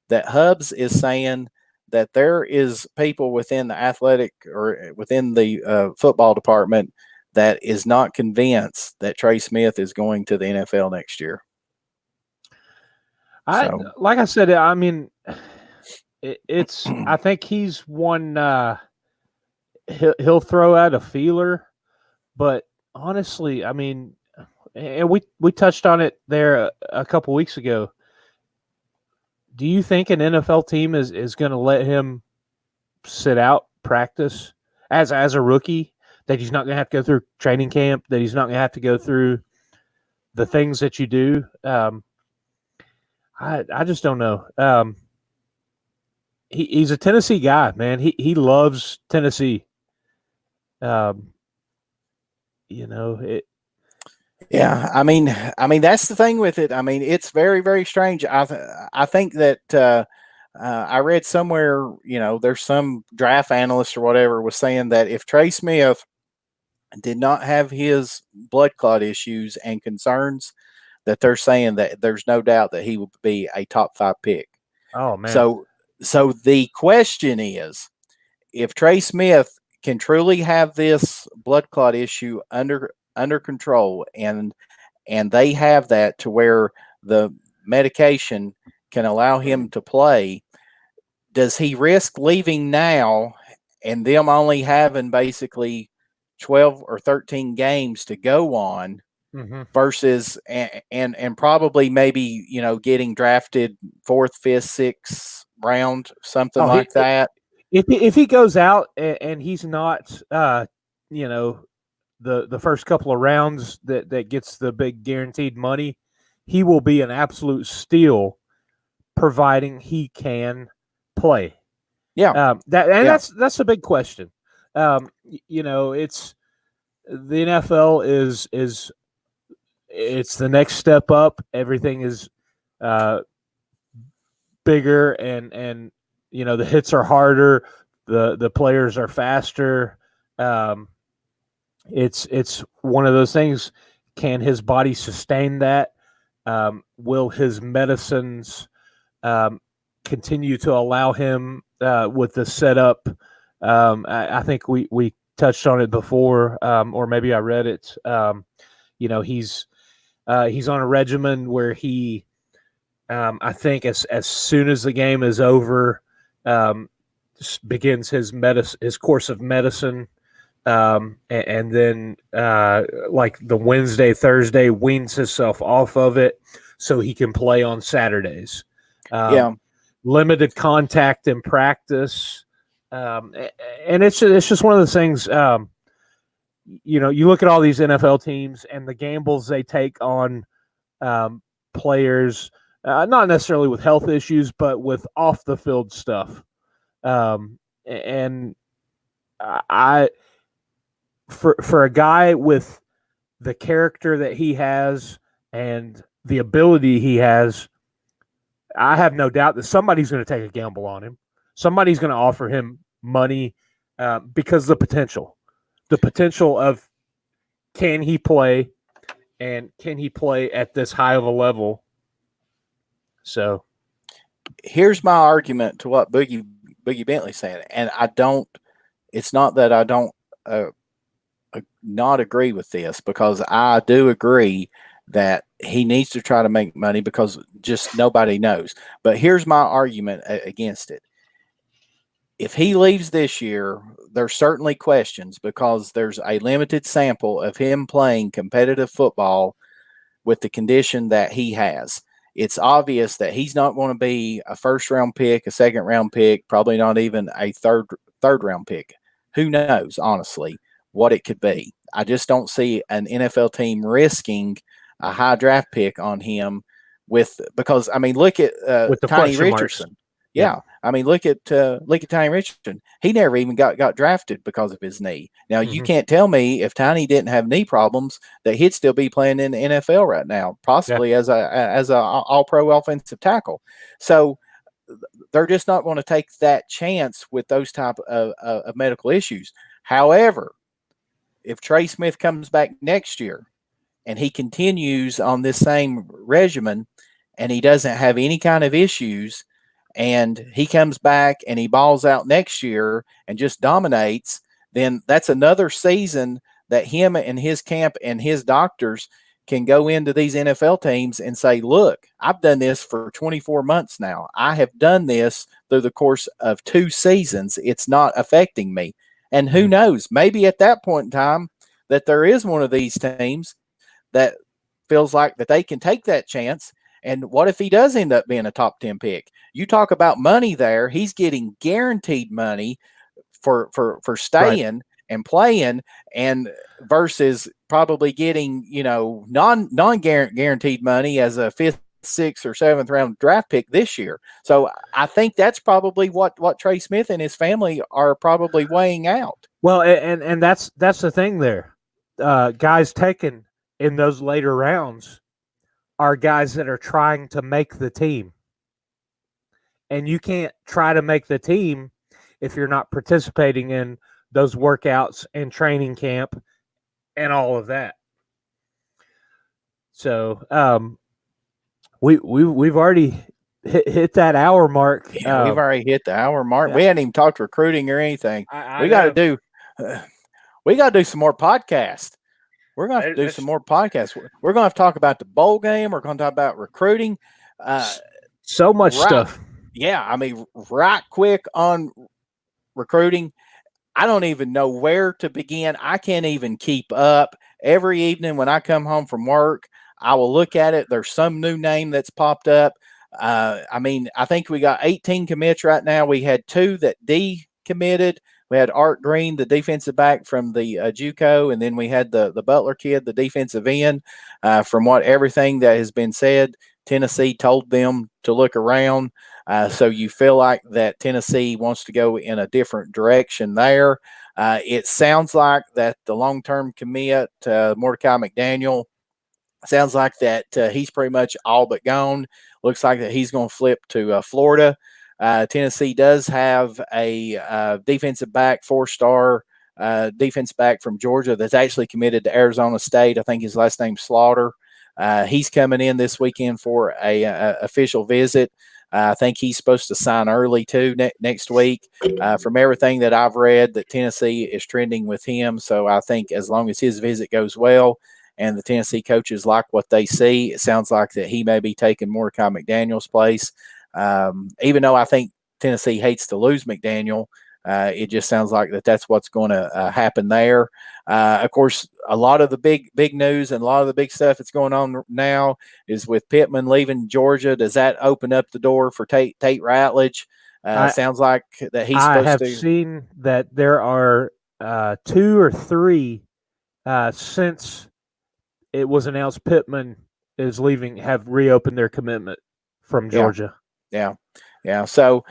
that Hubs is saying that there is people within the athletic or within the football department that is not convinced that Trey Smith is going to the NFL next year. Like I said, I mean, it's. I think he's one. He'll throw out a feeler, but honestly, I mean, and we touched on it there a couple weeks ago. Do you think an NFL team is going to let him sit out practice as a rookie? That he's not going to have to go through training camp? That he's not going to have to go through the things that you do? I just don't know. He's a Tennessee guy, man. He loves Tennessee. Yeah, I mean that's the thing with it. I mean, it's very, very strange. I think that I read somewhere, there's some draft analyst or whatever was saying that if Trey Smith did not have his blood clot issues and concerns, that they're saying that there's no doubt that he will be a top 5 pick. Oh man! So the question is, if Trey Smith can truly have this blood clot issue under control, and they have that to where the medication can allow him to play, does he risk leaving now and them only having basically 12 or 13 games to go on versus and probably maybe getting drafted 4th, 5th, 6th round, something like that? If he goes out and he's not the first couple of rounds that gets the big guaranteed money, he will be an absolute steal, providing he can play. Yeah, that's a big question. It's the NFL is it's the next step up. Everything is bigger and the hits are harder. The players are faster. It's one of those things. Can his body sustain that? Will his medicines continue to allow him with the setup? I think we touched on it before, or maybe I read it. He's on a regimen where he, I think as soon as the game is over, begins his course of medicine. And then like the Wednesday, Thursday, weans himself off of it so he can play on Saturdays. Limited contact in practice. And it's just one of those things, you look at all these NFL teams and the gambles they take on players, not necessarily with health issues, but with off the field stuff. And for a guy with the character that he has and the ability he has, I have no doubt that somebody's going to take a gamble on him. Somebody's going to offer him money because the potential of can he play and can he play at this high of a level? So here's my argument to what Boogie Bentley said, and it's not that I don't not agree with this, because I do agree that he needs to try to make money because just nobody knows. But here's my argument against it. If he leaves this year, there's certainly questions because there's a limited sample of him playing competitive football with the condition that he has. It's obvious that he's not going to be a first round pick, a second round pick, probably not even a third round pick. Who knows, honestly, what it could be. I just don't see an NFL team risking a high draft pick on him because I mean, look at with the Tiny question marks. Richardson. Yeah. I mean, look at Tiny Richardson. He never even got drafted because of his knee. Now, you can't tell me if Tiny didn't have knee problems that he'd still be playing in the NFL right now, possibly as a all-pro offensive tackle. So they're just not going to take that chance with those type of medical issues. However, if Trey Smith comes back next year and he continues on this same regimen and he doesn't have any kind of issues, and he comes back and he balls out next year and just dominates, then that's another season that him and his camp and his doctors can go into these NFL teams and say, look, I've done this for 24 months now. I have done this through the course of 2 seasons. It's not affecting me. And who knows, maybe at that point in time that there is one of these teams that feels like that they can take that chance. And what if he does end up being a top 10 pick? You talk about money there. He's getting guaranteed money for staying and playing, and versus probably getting, non-guaranteed money as a 5th, 6th, or 7th round draft pick this year. So I think that's probably what Trey Smith and his family are probably weighing out. Well, and that's the thing there. Guys taken in those later rounds are guys that are trying to make the team. And you can't try to make the team if you're not participating in those workouts and training camp and all of that. So we've already hit that hour mark. Yeah, we've already hit the hour mark. We hadn't even talked recruiting or anything. We got to do some more podcasts. We're going to have to do some more podcasts. We're going to have to talk about the bowl game. We're going to talk about recruiting. So much stuff. Yeah, I mean, right quick on recruiting. I don't even know where to begin. I can't even keep up. Every evening when I come home from work, I will look at it. There's some new name that's popped up. I mean, I think we got 18 commits right now. We had 2 that decommitted. We had Art Green, the defensive back from the JUCO, and then we had the Butler kid, the defensive end. From everything that has been said, Tennessee told them to look around. So you feel like that Tennessee wants to go in a different direction there. It sounds like that the long-term commit, Mordecai McDaniel, sounds like that he's pretty much all but gone. Looks like that he's going to flip to Florida. Tennessee does have a defensive back, 4-star defensive back from Georgia that's actually committed to Arizona State. I think his last name's Slaughter. He's coming in this weekend for a official visit. I think he's supposed to sign early too next week. From everything that I've read, that Tennessee is trending with him. So I think as long as his visit goes well and the Tennessee coaches like what they see, it sounds like that he may be taking Mordecai McDaniel's place. Even though I think Tennessee hates to lose McDaniel, it just sounds like that's what's going to happen there. Of course, a lot of the big news and a lot of the big stuff that's going on now is with Pittman leaving Georgia. Does that open up the door for Tate Ratledge? Sounds like that he's supposed to. I have seen that there are 2 or 3 since it was announced Pittman is leaving have reopened their commitment from Georgia. Yeah. So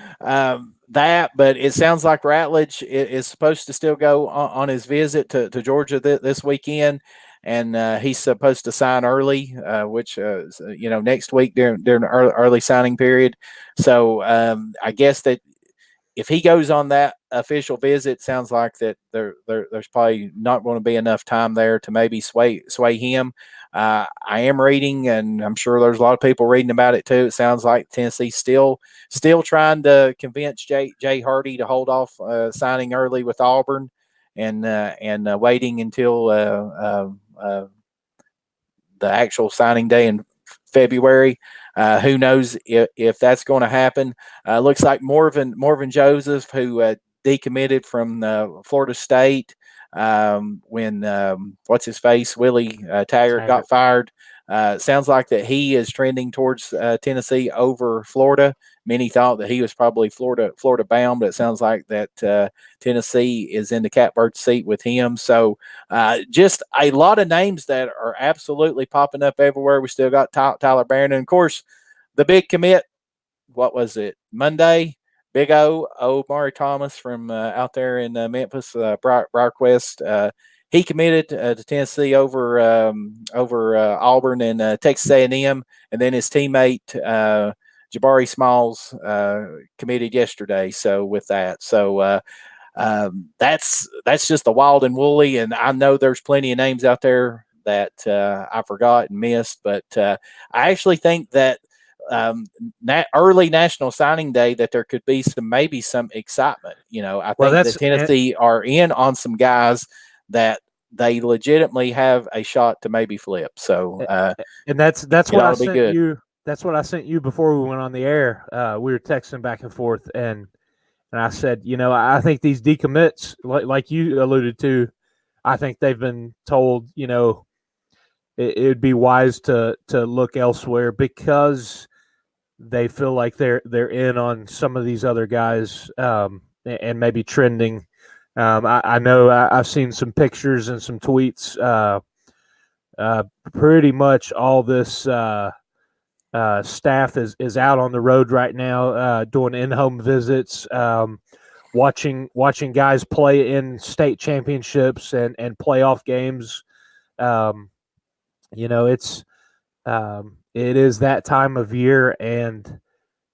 but it sounds like Ratledge is supposed to still go on his visit to Georgia this weekend, and he's supposed to sign early, which next week during the early signing period. So I guess that if he goes on that official visit, sounds like that there's probably not going to be enough time there to maybe sway him. I am reading, and I'm sure there's a lot of people reading about it too. It sounds like Tennessee's still trying to convince Jay Hardy to hold off signing early with Auburn, and waiting until the actual signing day in February. Who knows if that's going to happen? Looks like Morvin Joseph, who decommitted from Florida State when what's his face Willie Taggart got fired. Sounds like that he is trending towards Tennessee over Florida. Many thought that he was probably Florida bound, but it sounds like that Tennessee is in the catbird seat with him. So just a lot of names that are absolutely popping up everywhere. We still got Tyler Barron, and of course the big commit. What was it? Monday. Big Omari Thomas from out there in Memphis, Briarcrest. He committed to Tennessee over Auburn and Texas A&M, and then his teammate Jabari Smalls committed yesterday. So with that, that's just the wild and woolly. And I know there's plenty of names out there that I forgot and missed, but I actually think that early National Signing Day that there could be maybe some excitement. I think that Tennessee are in on some guys that they legitimately have a shot to maybe flip. So, and that's what I sent you. That's what I sent you before we went on the air. We were texting back and forth, and I said, I think these decommits, like you alluded to, I think they've been told, it would be wise to look elsewhere because they feel like they're in on some of these other guys and maybe trending. I know I've seen some pictures and some tweets. Pretty much all this staff is out on the road right now, doing in-home visits, watching guys play in state championships and playoff games. It is that time of year, and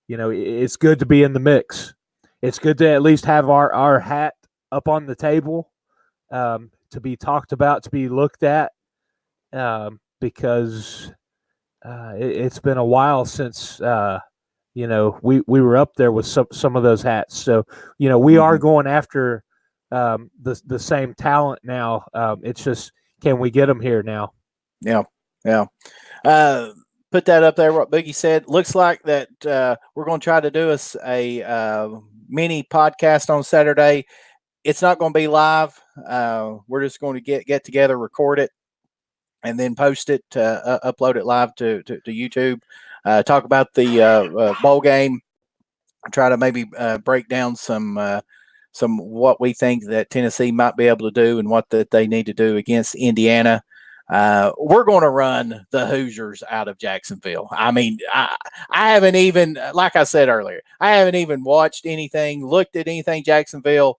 it's good to be in the mix. It's good to at least have our hat up on the table, to be talked about, to be looked at, because it's been a while since we were up there with some of those hats. So we are going after the same talent now. It's just, can we get them here now? Yeah. Put that up there, what Boogie said. Looks like that we're going to try to do a mini podcast on Saturday. It's not going to be live. We're just going to get together, record it, and then post it, upload it live to YouTube. Talk about the bowl game. Try to maybe break down some what we think that Tennessee might be able to do and what that they need to do against Indiana. We're going to run the Hoosiers out of Jacksonville. I mean, I haven't even, like I said earlier, I haven't even watched anything, looked at anything Jacksonville.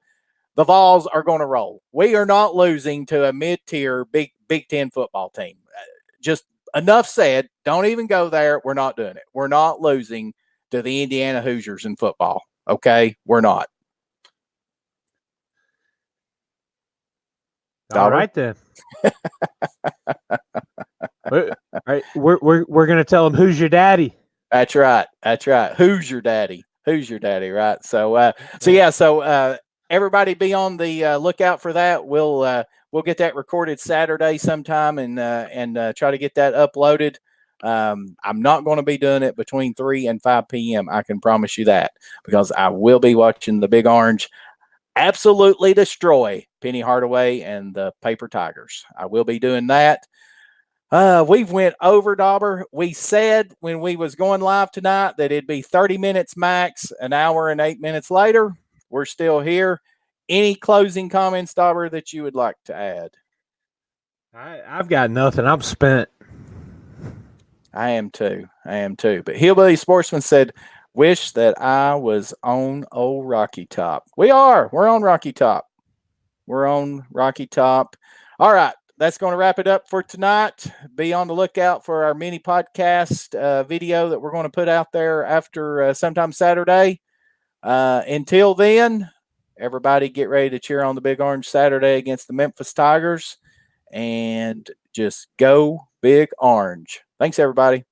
The Vols are going to roll. We are not losing to a mid-tier Big Ten football team. Just enough said. Don't even go there. We're not doing it. We're not losing to the Indiana Hoosiers in football. Okay? We're not. All right, then. All right, we're gonna tell them who's your daddy. That's right. Who's your daddy? Right? So everybody be on the lookout for that. We'll get that recorded Saturday sometime and try to get that uploaded. I'm not going to be doing it between 3 and 5 p.m. I can promise you that, because I will be watching the Big Orange absolutely destroy Penny Hardaway and the Paper Tigers. I will be doing that. We've went over, Dauber. We said when we was going live tonight that it'd be 30 minutes max, an hour and 8 minutes later. We're still here. Any closing comments, Dauber, that you would like to add? I've got nothing. I'm spent. I am too. But Hillbilly Sportsman said, wish that I was on old Rocky Top. We're on Rocky Top. All right. That's going to wrap it up for tonight. Be on the lookout for our mini podcast video that we're going to put out there after sometime Saturday. Until then, everybody get ready to cheer on the Big Orange Saturday against the Memphis Tigers, and just go Big Orange. Thanks, everybody.